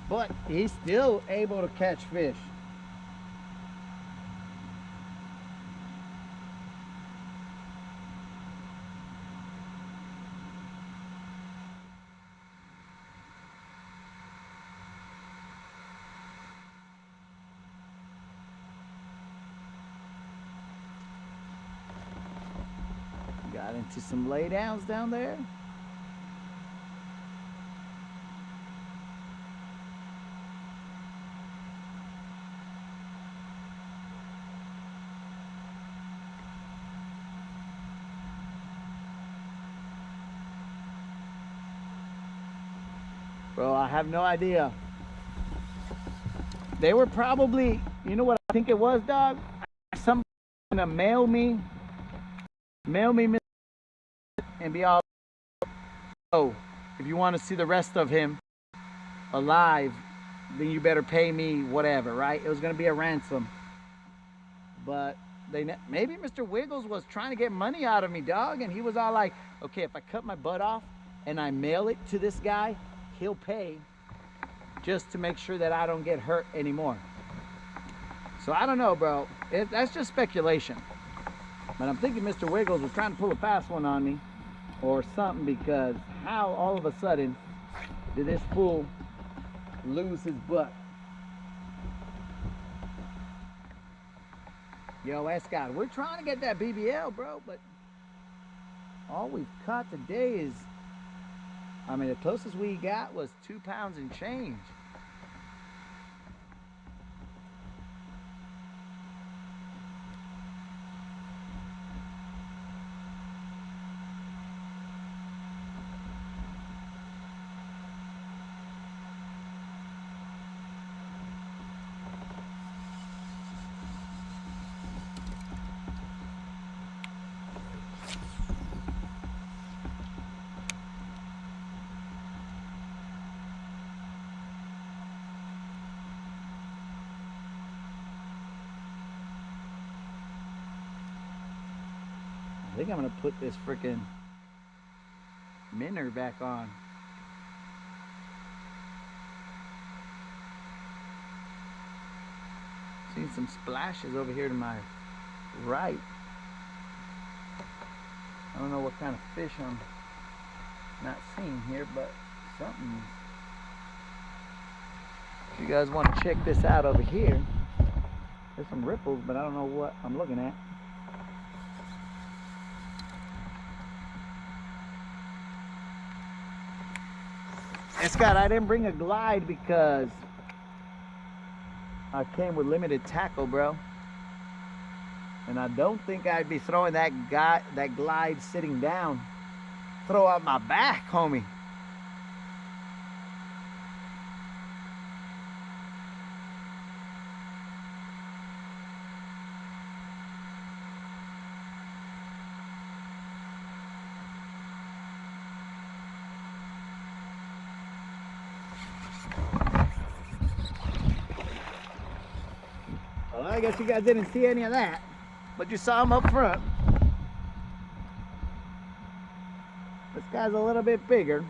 Speaker 2: But he's still able to catch fish. Got into some laydowns down there. Bro, I have no idea. They were probably, you know what I think it was, dog? Somebody gonna mail me and be all, oh, if you want to see the rest of him alive, then you better pay me whatever, right? It was gonna be a ransom. But maybe Mr. Wiggles was trying to get money out of me, dog, and he was all like, okay, if I cut my butt off and I mail it to this guy, he'll pay just to make sure that I don't get hurt anymore. So I don't know, bro. That's just speculation. But I'm thinking Mr. Wiggles was trying to pull a fast one on me or something, because how all of a sudden did this fool lose his butt? Yo, Escott, we're trying to get that BBL, bro, but all we've caught today is, I mean, the closest we got was 2 pounds and change. I think I'm gonna put this freaking minnow back on. Seen some splashes over here to my right. I don't know what kind of fish I'm not seeing here, but something. If you guys want to check this out over here, there's some ripples, but I don't know what I'm looking at. And Scott, I didn't bring a glide because I came with limited tackle, bro. And I don't think I'd be throwing that glide sitting down. Throw out my back, homie. Well, I guess you guys didn't see any of that, but you saw him up front. This guy's a little bit bigger.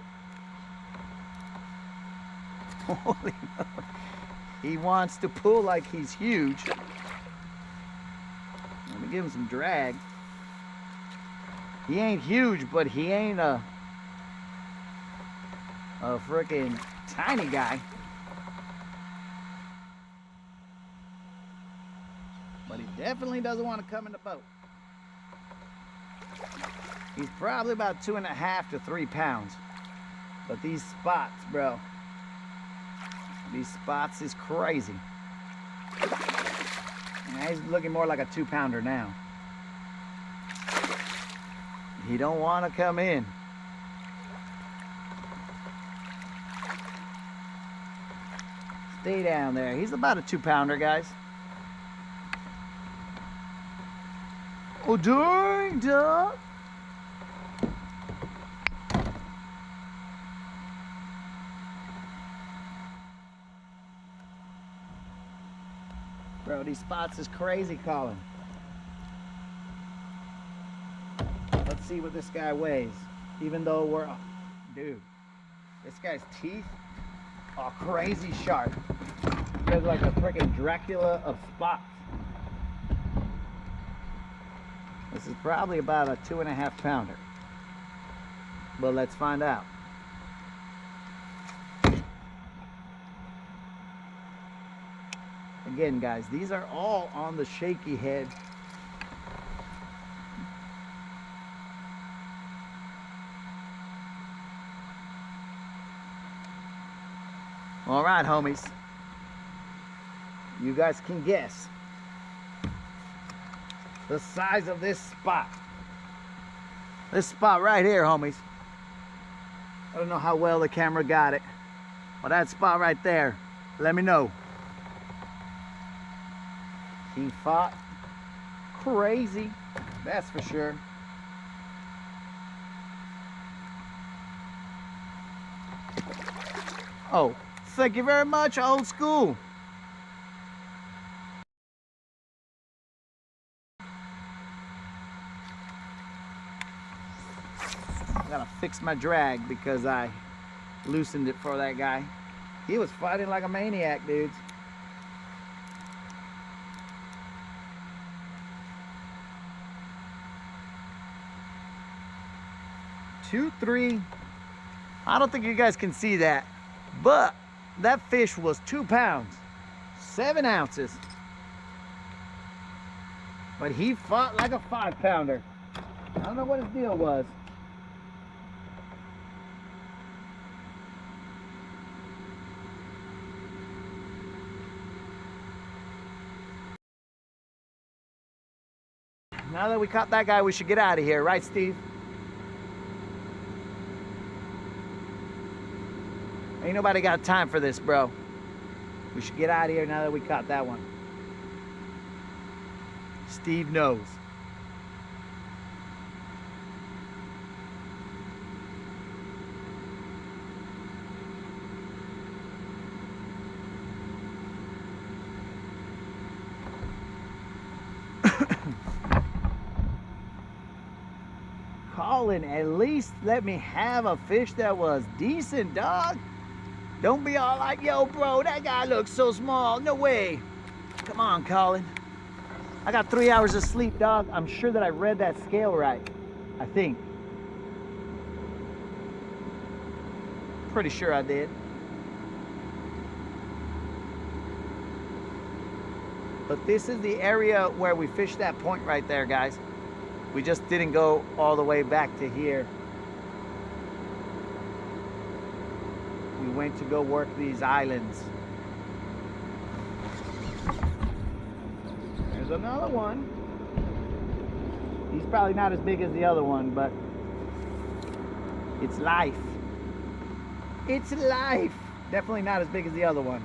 Speaker 2: Holy moly. He wants to pull like he's huge. Let me give him some drag. He ain't huge, but he ain't a freaking tiny guy. But he definitely doesn't want to come in the boat. He's probably about 2.5 to 3 pounds. But these spots, bro, these spots is crazy. Now he's looking more like a 2-pounder now. He don't want to come in. Stay down there. He's about a 2-pounder, guys. Oh, dang, dog. Bro, these spots is crazy, Colin. Let's see what this guy weighs. Even though we're... Dude, this guy's teeth are crazy sharp. He's like a freaking Dracula of spots. This is probably about a 2.5 pounder. But let's find out. Again, guys, these are all on the shaky head. All right, homies. You guys can guess the size of this spot. This spot right here, homies. I don't know how well the camera got it, but that spot right there, let me know. He fought crazy, that's for sure. Oh, thank you very much, old school. I gotta fix my drag because I loosened it for that guy. He was fighting like a maniac, dudes. Two, three. I don't think you guys can see that, but that fish was 2 pounds, 7 ounces. But he fought like a 5-pounder. I don't know what his deal was. Now that we caught that guy, we should get out of here, right, Steve? Ain't nobody got time for this, bro. We should get out of here now that we caught that one. Steve knows. Colin, at least let me have a fish that was decent, dog. Don't be all like, yo, bro, that guy looks so small. No way. Come on, Colin. I got 3 hours of sleep, dog. I'm sure that I read that scale right. I think. Pretty sure I did. But this is the area where we fished that point right there, guys. We just didn't go all the way back to here. We went to go work these islands. There's another one. He's probably not as big as the other one, but it's life. It's life. Definitely not as big as the other one.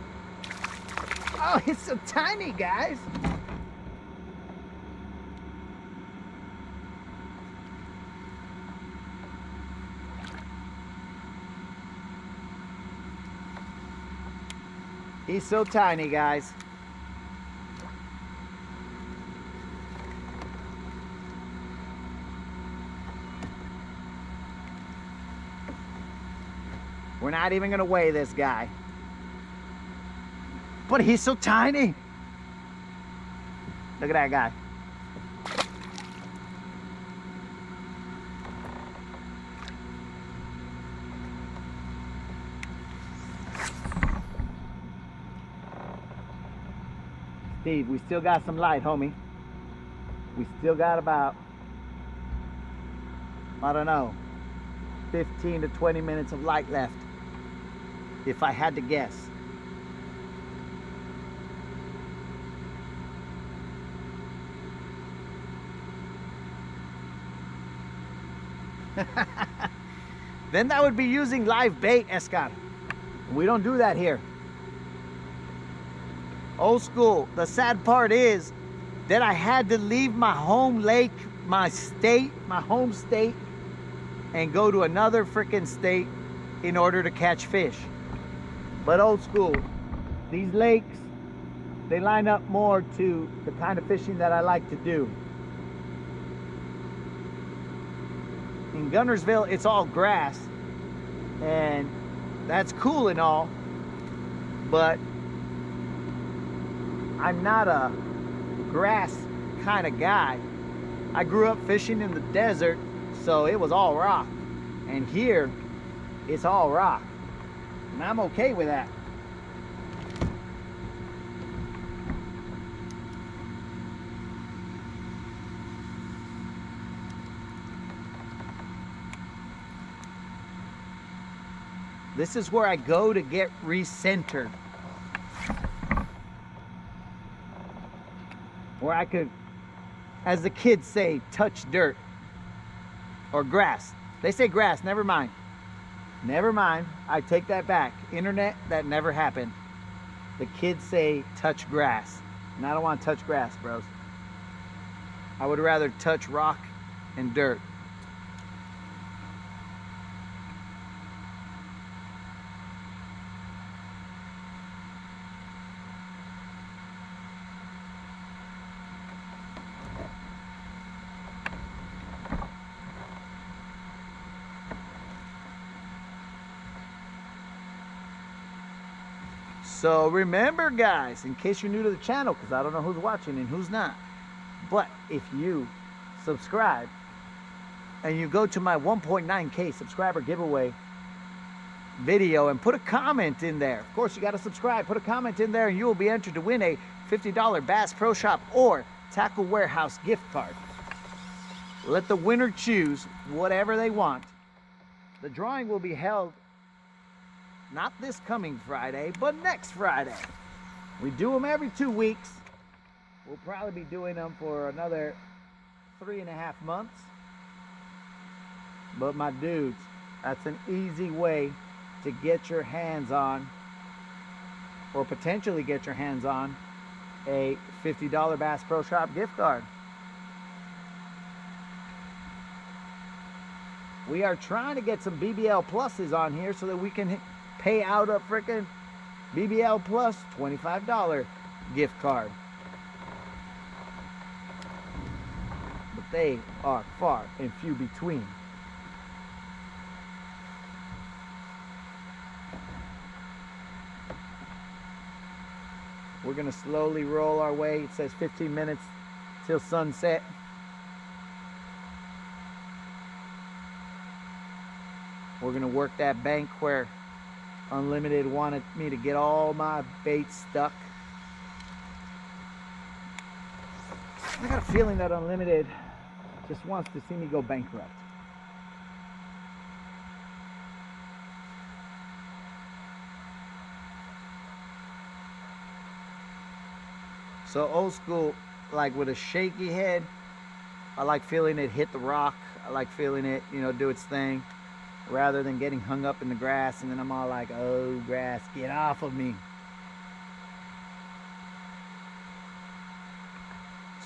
Speaker 2: Oh, it's so tiny, guys. He's so tiny, guys. We're not even gonna weigh this guy. But he's so tiny. Look at that guy. Steve, we still got some light, homie. We still got about I don't know, 15 to 20 minutes of light left, if I had to guess. Then that would be using live bait, Escar. We don't do that here. Old school. The sad part is that I had to leave my home lake, my state, my home state, and go to another freaking state in order to catch fish. But old school. These lakes, they line up more to the kind of fishing that I like to do. In Gunnersville, it's all grass, and that's cool and all, but I'm not a grass kind of guy. I grew up fishing in the desert, so it was all rock, and here it's all rock, and I'm okay with that. This is where I go to get recentered. Where I could, as the kids say, touch dirt. Or grass. They say grass, never mind. Never mind, I take that back. Internet, that never happened. The kids say touch grass. And I don't want to touch grass, bros. I would rather touch rock and dirt. So remember, guys, in case you're new to the channel, because I don't know who's watching and who's not, but if you subscribe and you go to my 1.9K subscriber giveaway video and put a comment in there, of course you got to subscribe, put a comment in there, and you will be entered to win a $50 Bass Pro Shop or Tackle Warehouse gift card. Let the winner choose whatever they want. The drawing will be held not this coming Friday, but next Friday. We do them every 2 weeks. We'll probably be doing them for another 3.5 months. But my dudes, that's an easy way to get your hands on, or potentially get your hands on, a $50 Bass Pro Shop gift card. We are trying to get some BBL pluses on here so that we can pay out a frickin' BBL Plus $25 gift card. But they are far and few between. We're gonna slowly roll our way. It says 15 minutes till sunset. We're gonna work that bank where Unlimited wanted me to get all my bait stuck. I got a feeling that Unlimited just wants to see me go bankrupt. So old school, like with a shaky head, I like feeling it hit the rock. I like feeling it, you know, do its thing, rather than getting hung up in the grass and then I'm all like, oh, grass, get off of me.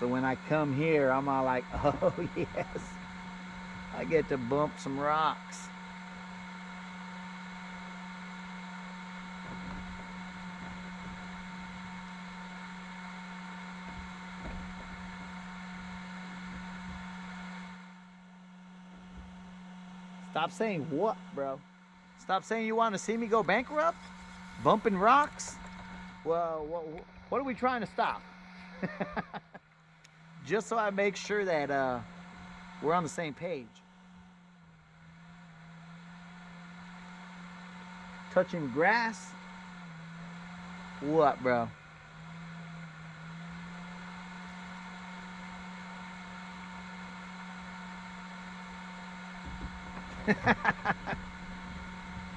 Speaker 2: So when I come here, I'm all like, oh yes, I get to bump some rocks. Stop saying what, bro? Stop saying you want to see me go bankrupt? Bumping rocks? Well, what are we trying to stop? Just so I make sure that we're on the same page. Touching grass? What, bro?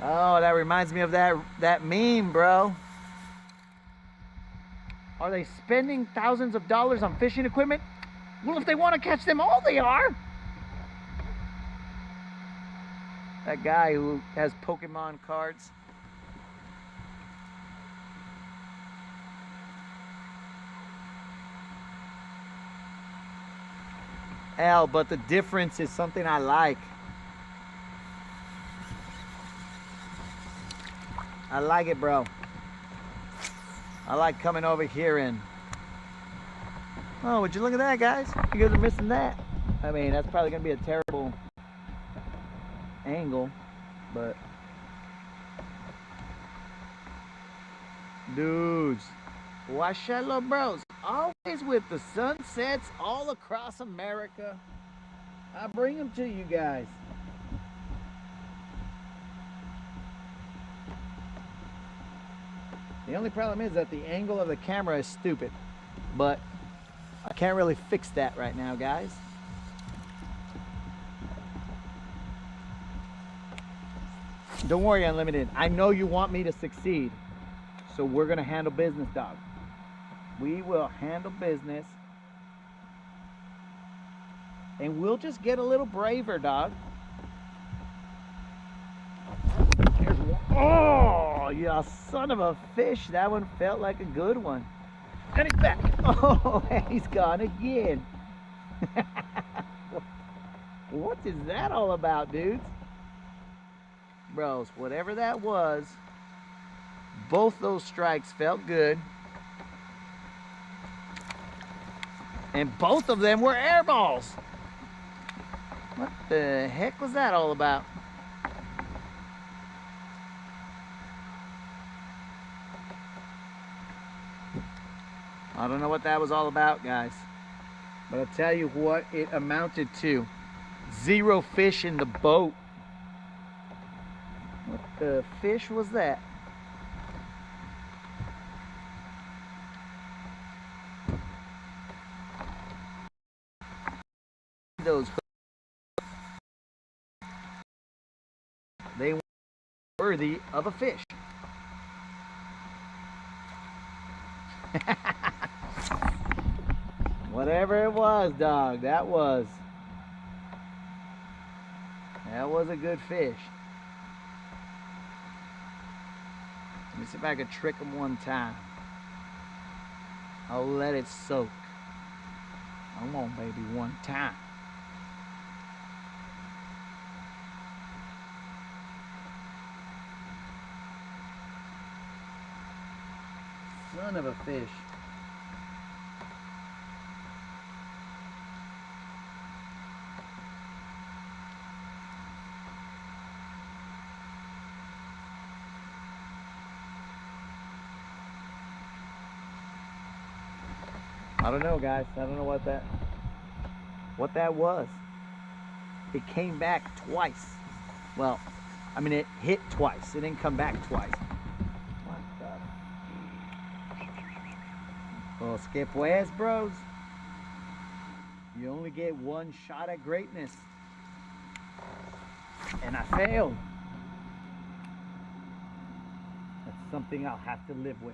Speaker 2: Oh, that reminds me of that meme, bro. Are they spending thousands of dollars on fishing equipment? Well, if they want to catch them all, they are. That guy who has Pokemon cards. Al, but the difference is something I like. I like it, bro. I like coming over here and... Oh, would you look at that, guys? You guys are missing that. I mean, that's probably going to be a terrible angle, but... Dudes, Washello Bros, always with the sunsets all across America. I bring them to you guys. The only problem is that the angle of the camera is stupid, but I can't really fix that right now, guys. Don't worry, Unlimited. I know you want me to succeed, so we're gonna handle business, dog. We will handle business, and we'll just get a little braver, dog. Here's one. Oh, you son of a fish. That one felt like a good one. And he's back. Oh, he's gone again. What is that all about, dudes? Bros, whatever that was, both those strikes felt good. And both of them were air balls. What the heck was that all about? I don't know what that was all about, guys. But I'll tell you what it amounted to. 0 fish in the boat. What the fish was that? Those hooks, they were worthy of a fish. Whatever it was, dog, that was a good fish. Let me see if I could trick him one time. I'll let it soak. Come on, baby, one time. Son of a fish. I don't know, guys. I don't know what that was. It came back twice. Well, I mean, it hit twice. It didn't come back twice. What the? Well, skip pues, bros. You only get one shot at greatness. And I failed. That's something I'll have to live with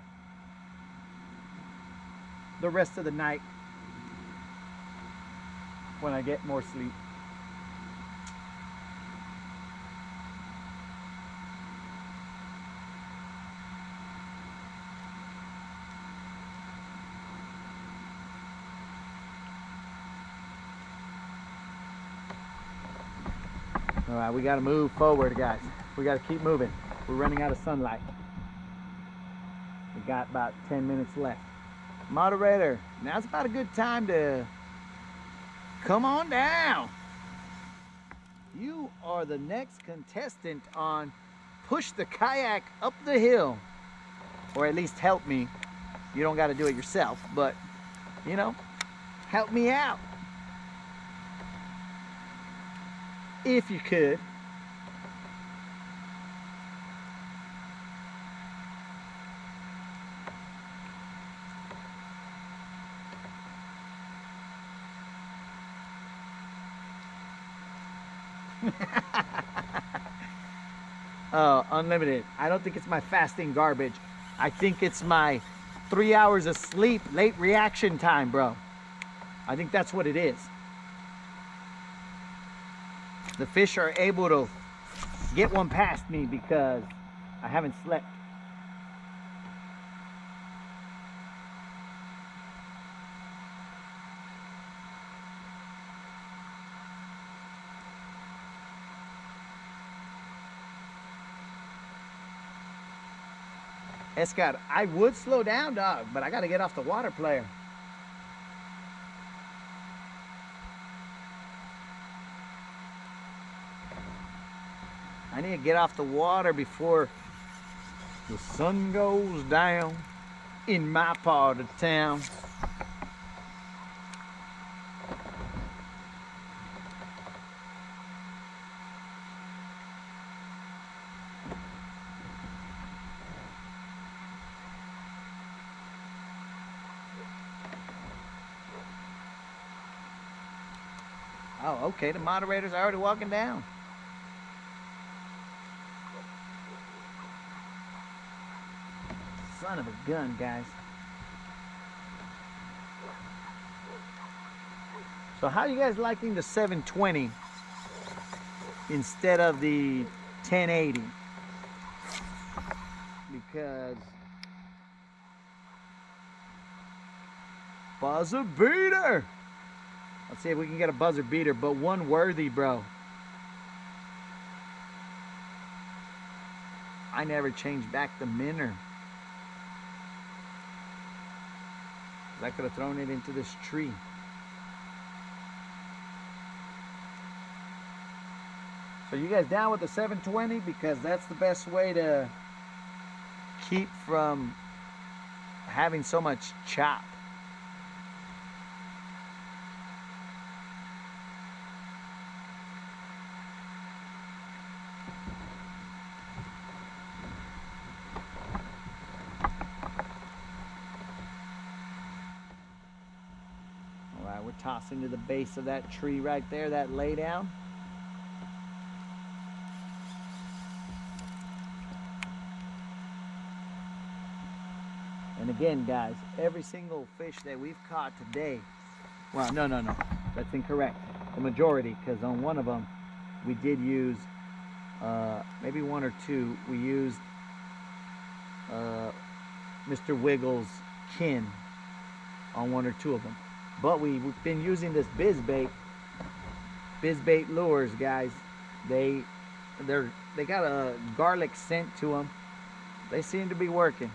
Speaker 2: the rest of the night when I get more sleep. All right, we got to move forward, guys. We got to keep moving. We're running out of sunlight. We got about 10 minutes left. Moderator, now's about a good time to come on down. You are the next contestant on Push the Kayak Up the Hill. Or at least help me. You don't got to do it yourself, but, you know, help me out. If you could. Unlimited. I don't think it's my fasting garbage. I think it's my 3 hours of sleep, late reaction time, bro. I think that's what it is. The fish are able to get one past me because I haven't slept. Escott, I would slow down, dog, but I gotta get off the water, player. I need to get off the water before the sun goes down in my part of town. Oh, okay, the moderator's already walking down. Son of a gun, guys. So how are you guys liking the 720 instead of the 1080? Because buzzer beater. Let's see if we can get a buzzer beater, but one worthy, bro. I never changed back the minnow. I could have thrown it into this tree. So you guys down with the 720? Because that's the best way to keep from having so much chop. We're tossing to the base of that tree right there, that lay down. And again, guys, every single fish that we've caught today, well, no, that's incorrect. The majority, because on one of them, we did use, maybe one or two, we used Mr. Wiggles' kin on one or two of them. But we've been using this bizbait lures, guys. They got a garlic scent to them. They seem to be working.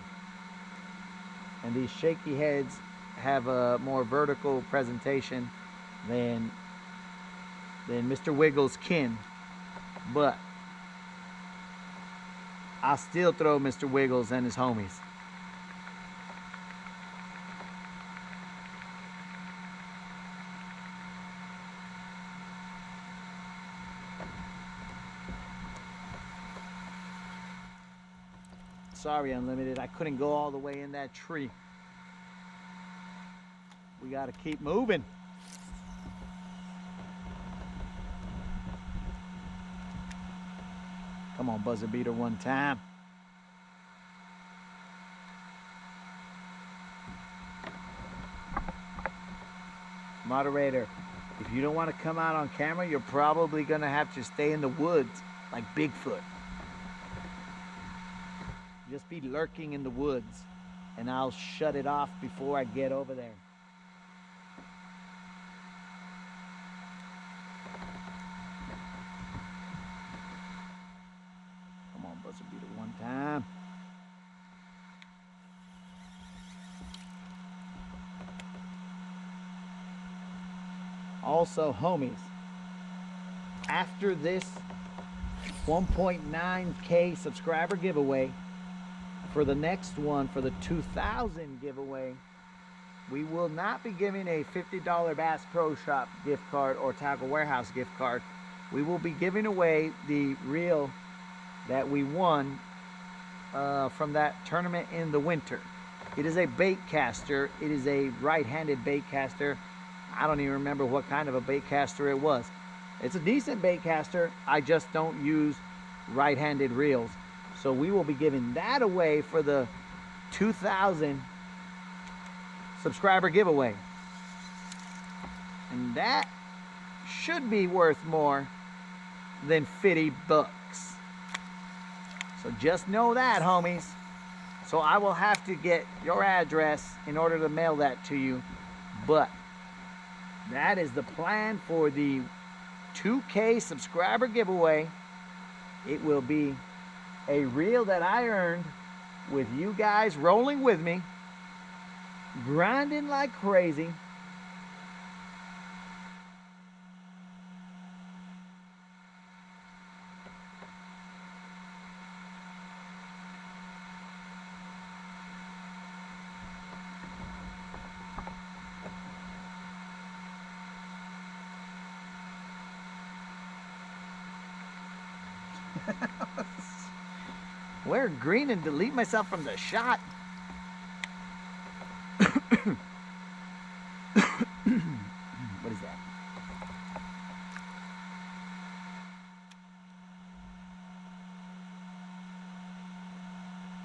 Speaker 2: And these shaky heads have a more vertical presentation than Mr. Wiggles' kin. But I'll still throw Mr. Wiggles and his homies. Sorry, Unlimited, I couldn't go all the way in that tree. We gotta keep moving. Come on, buzzer beater one time. Moderator, if you don't want to come out on camera, you're probably gonna have to stay in the woods like Bigfoot. Just be lurking in the woods, and I'll shut it off before I get over there. Come on, buzzer beater one time. Also, homies, after this 1.9K subscriber giveaway, for the next one, for the 2000 giveaway, we will not be giving a $50 Bass Pro Shop gift card or Tackle Warehouse gift card. We will be giving away the reel that we won from that tournament in the winter. It is a bait caster. It is a right-handed bait caster. I don't even remember what kind of a bait caster it was. It's a decent bait caster. I just don't use right-handed reels. So we will be giving that away for the 2,000 subscriber giveaway. And that should be worth more than 50 bucks. So just know that, homies. So I will have to get your address in order to mail that to you. But that is the plan for the 2K subscriber giveaway. It will be a reel that I earned with you guys rolling with me, grinding like crazy. Wear green and delete myself from the shot. What is that?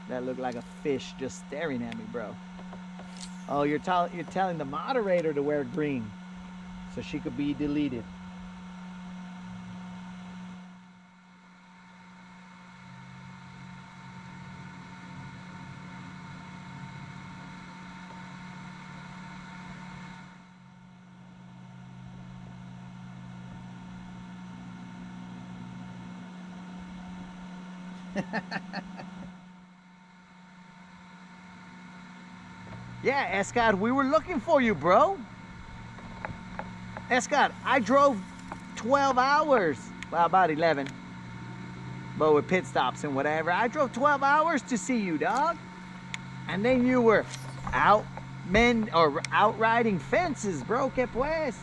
Speaker 2: That looked like a fish just staring at me, bro. Oh, you're telling the moderator to wear green so she could be deleted. Yeah, Escott, we were looking for you, bro. Escott, I drove 12 hours. Well, about 11. But with pit stops and whatever. I drove 12 hours to see you, dog. And then you were out riding fences, bro. Que pues?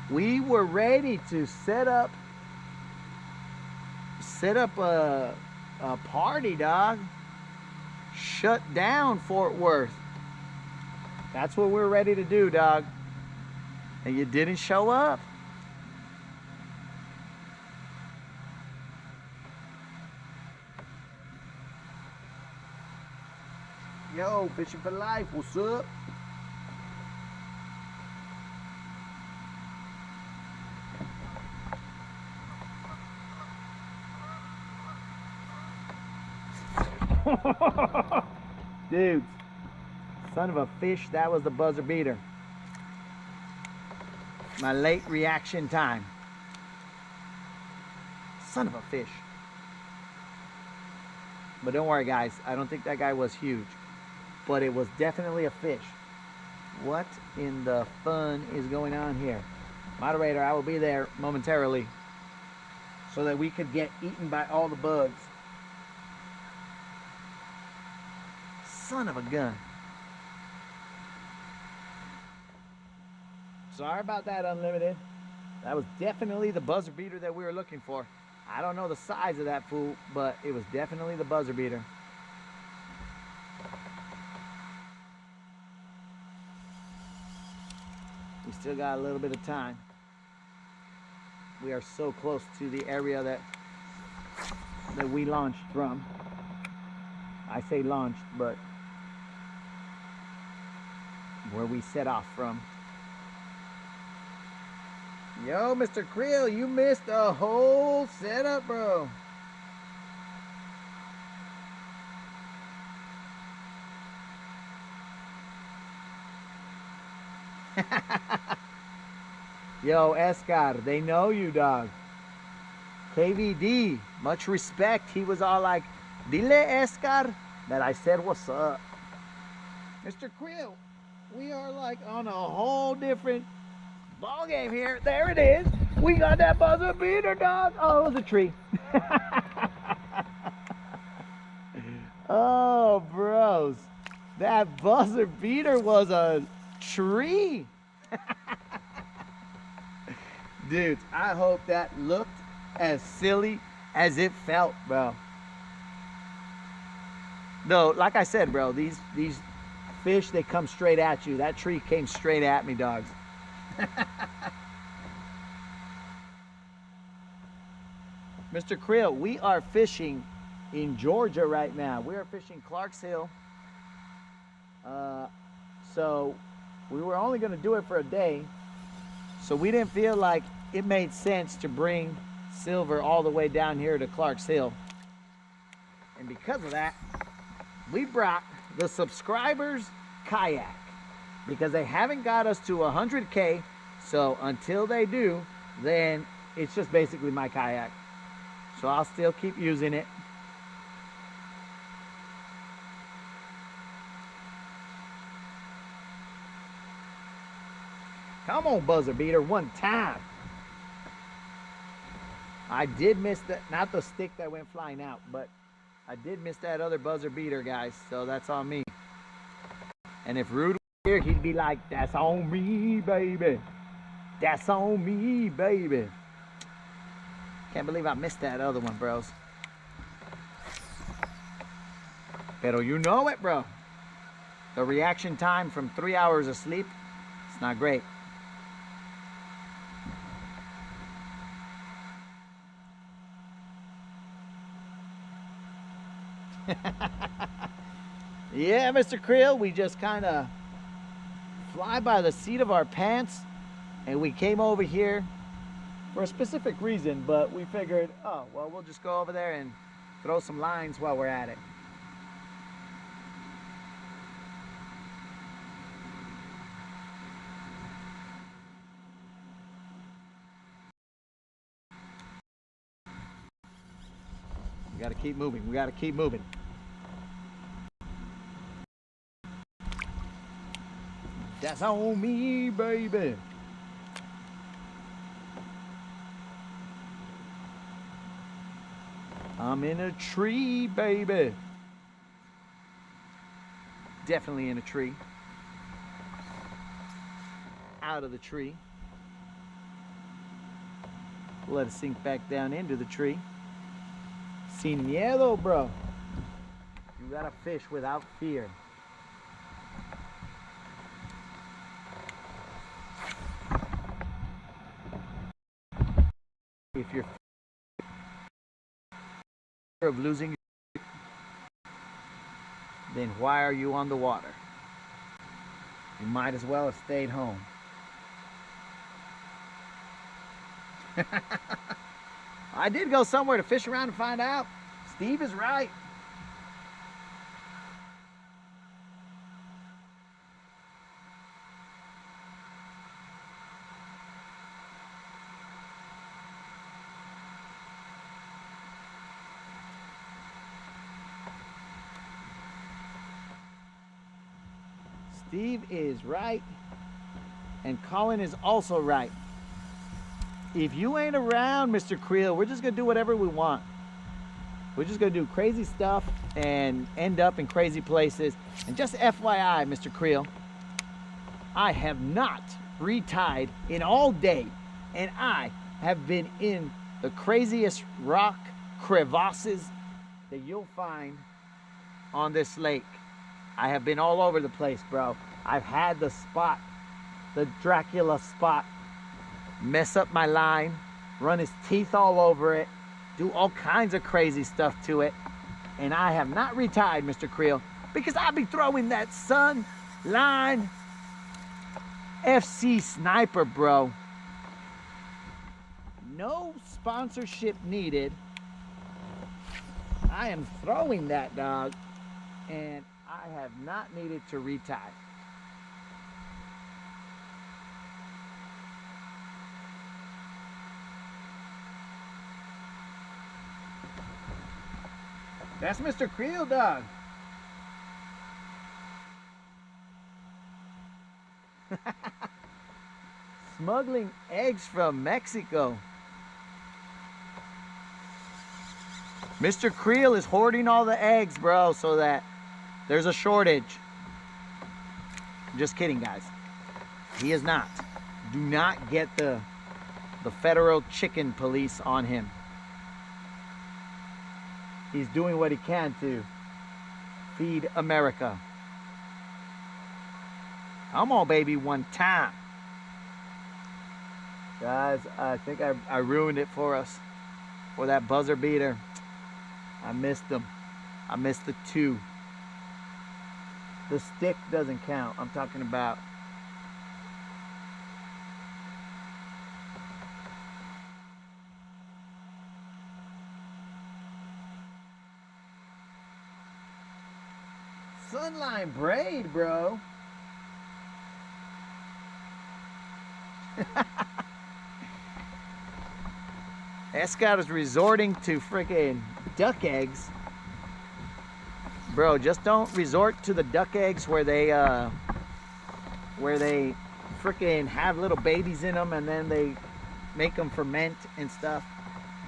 Speaker 2: We were ready to set up a party, dog. Shut down Fort Worth. That's what we're ready to do, dog. And you didn't show up. Yo, Fishing for Life, what's up? Dude, son of a fish, that was the buzzer beater. My late reaction time. Son of a fish. But don't worry, guys, I don't think that guy was huge, but it was definitely a fish. What in the fun is going on here? Moderator, I will be there momentarily so that we could get eaten by all the bugs. Son of a gun. Sorry about that, Unlimited. That was definitely the buzzer beater that we were looking for. I don't know the size of that fool, but it was definitely the buzzer beater. We still got a little bit of time. We are so close to the area that we launched from. I say launched, but where we set off from. Yo, Mr. Creel, you missed a whole setup, bro. Yo, Escar, they know you, dog. KVD, much respect. He was all like, Dile, Escar, that I said what's up. Mr. Creel, we are like on a whole different ball game here. There it is. We got that buzzer beater, dog. Oh, it was a tree. Oh, bros. That buzzer beater was a tree. Dude, I hope that looked as silly as it felt, bro. No, like I said, bro, these fish, they come straight at you. That tree came straight at me, dogs. Mr. Krill, we are fishing in Georgia right now. We are fishing Clark's Hill. So we were only going to do it for a day. So we didn't feel like it made sense to bring Silver all the way down here to Clark's Hill. And because of that, we brought the subscribers kayak because they haven't got us to 100K. So until they do, then it's just basically my kayak. So I'll still keep using it. Come on, buzzer beater, one time. I did miss that, not the stick that went flying out, but I did miss that other buzzer beater, guys, so that's on me. And if Rude was here, he'd be like, that's on me, baby. That's on me, baby. Can't believe I missed that other one, bros. Pero you know it, bro. The reaction time from 3 hours of sleep, it's not great. Yeah, Mr. Creel, we just kind of fly by the seat of our pants, and we came over here for a specific reason, but we figured, oh, well, we'll just go over there and throw some lines while we're at it. We gotta keep moving. We gotta keep moving. That's on me, baby. I'm in a tree, baby. Definitely in a tree. Out of the tree. Let it sink back down into the tree. Sin miedo, bro. You gotta fish without fear. If you're fear of losing your, then why are you on the water? You might as well have stayed home. I did go somewhere to fish around and find out. Steve is right. Steve is right, and Colin is also right. If you ain't around, Mr. Creel, we're just gonna do whatever we want. We're just gonna do crazy stuff and end up in crazy places. And just FYI, Mr. Creel, I have not retied in all day, and I have been in the craziest rock crevasses that you'll find on this lake. I have been all over the place, bro. I've had the spot, the Dracula spot, mess up my line, run his teeth all over it, do all kinds of crazy stuff to it. And I have not retired, Mr. Creel, because I'll be throwing that Sunline FC Sniper, bro. No sponsorship needed. I am throwing that dog, and I have not needed to retire. That's Mr. Creel, dog. Smuggling eggs from Mexico. Mr. Creel is hoarding all the eggs, bro, so that there's a shortage. I'm just kidding, guys. He is not. Do not get the federal chicken police on him. He's doing what he can to feed America. Come on, baby, one time. Guys, I think I ruined it for us. for that buzzer beater. I missed them. I missed the 2. The stick doesn't count. I'm talking about Sunline braid, bro. Escott is resorting to freaking duck eggs. Bro, just don't resort to the duck eggs where they freaking have little babies in them and then they make them ferment and stuff.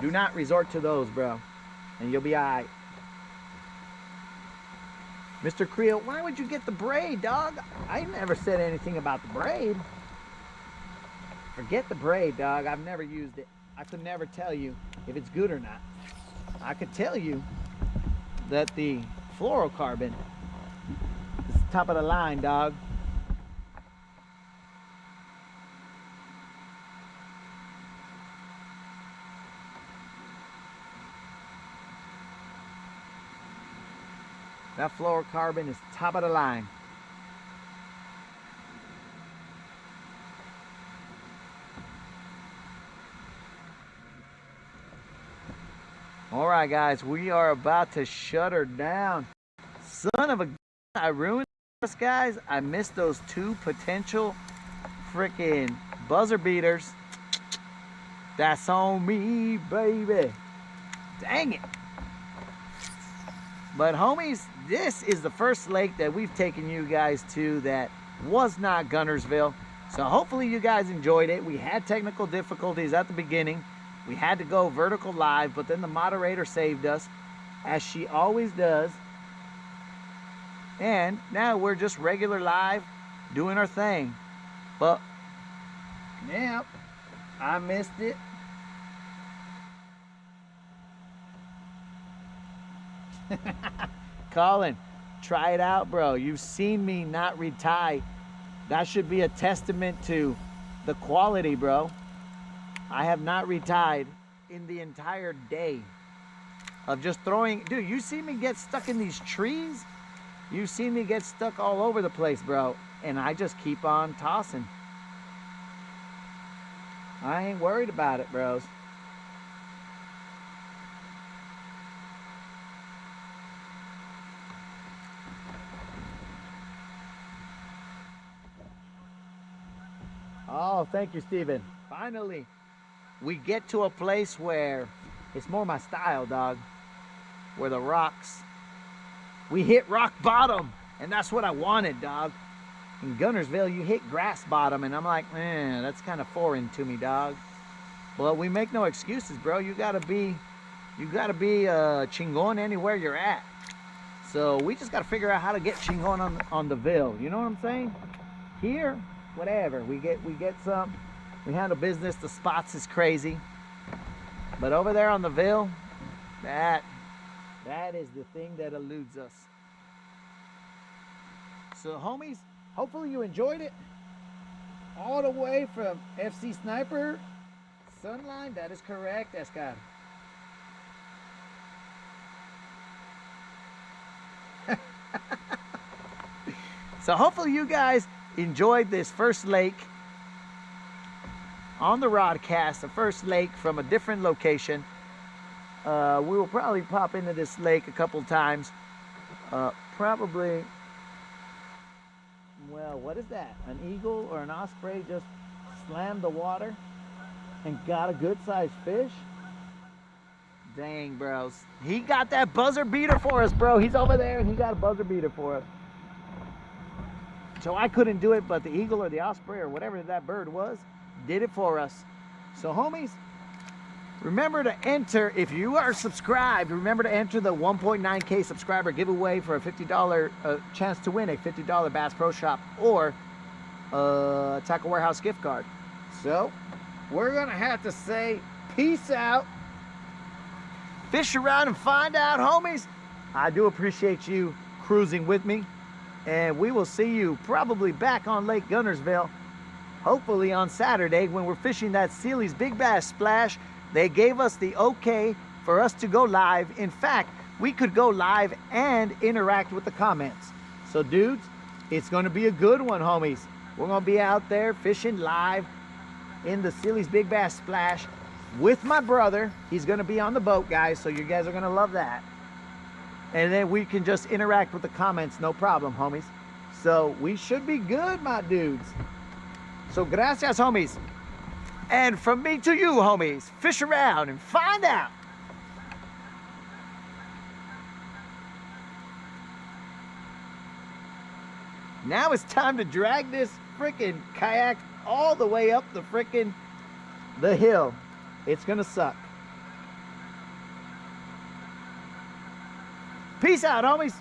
Speaker 2: Do not resort to those, bro, and you'll be all right. Mr. Creel, why would you get the braid, dog? I never said anything about the braid. Forget the braid, dog. I've never used it. I could never tell you if it's good or not. I could tell you that the fluorocarbon is top of the line, dog. That fluorocarbon is top of the line. All right, guys, we are about to shut her down. Son of a gun, I ruined this, guys. I missed those 2 potential freaking buzzer beaters. That's on me, baby. Dang it. But homies, this is the first lake that we've taken you guys to that was not Gunnersville. So hopefully you guys enjoyed it. We had technical difficulties at the beginning. We had to go vertical live, but then the moderator saved us, as she always does. And now we're just regular live, doing our thing. But, yeah, I missed it. Colin, try it out, bro. You've seen me not retie. That should be a testament to the quality, bro. I have not retied in the entire day of just throwing. Dude, you see me get stuck in these trees? You see me get stuck all over the place, bro. And I just keep on tossing. I ain't worried about it, bros. Oh, thank you, Steven. Finally, we get to a place where it's more my style, dog. Where the rocks, we hit rock bottom, and that's what I wanted, dog. In Gunnersville, you hit grass bottom, and I'm like, man, that's kind of foreign to me, dog. Well, we make no excuses, bro. You gotta be chingon anywhere you're at. So we just gotta figure out how to get chingon on the Ville. You know what I'm saying? Here, whatever. We get some. We handle business. The spots is crazy, but over there on the Ville, that is the thing that eludes us. So, homies, hopefully you enjoyed it. All the way from FC Sniper Sunline. That is correct, Escott. So hopefully you guys enjoyed this first lake on the Rodcast, the first lake from a different location. We will probably pop into this lake a couple times. Probably, well, what is that? An eagle or an osprey just slammed the water and got a good sized fish? Dang, bros. He got that buzzer beater for us, bro. He's over there and he got a buzzer beater for us. So I couldn't do it, but the eagle or the osprey or whatever that bird was did it for us. So homies, remember to enter, if you are subscribed, remember to enter the 1.9K subscriber giveaway for a $50 chance to win a $50 Bass Pro Shop or a Tackle Warehouse gift card. So we're gonna have to say peace out. Fish around and find out, homies. I do appreciate you cruising with me. And we will see you probably back on Lake Gunnersville, hopefully on Saturday when we're fishing that Sealy's Big Bass Splash They gave us the okay for us to go live. In fact, we could go live and interact with the comments. So dudes, it's gonna be a good one, homies. We're gonna be out there fishing live in the Silly's Big Bass Splash with my brother. He's gonna be on the boat, guys, so you guys are gonna love that. And then we can just interact with the comments, no problem, homies. So we should be good, my dudes. So gracias, homies. And from me to you, homies, fish around and find out. Now it's time to drag this freaking kayak all the way up the hill. It's gonna suck. Peace out, homies.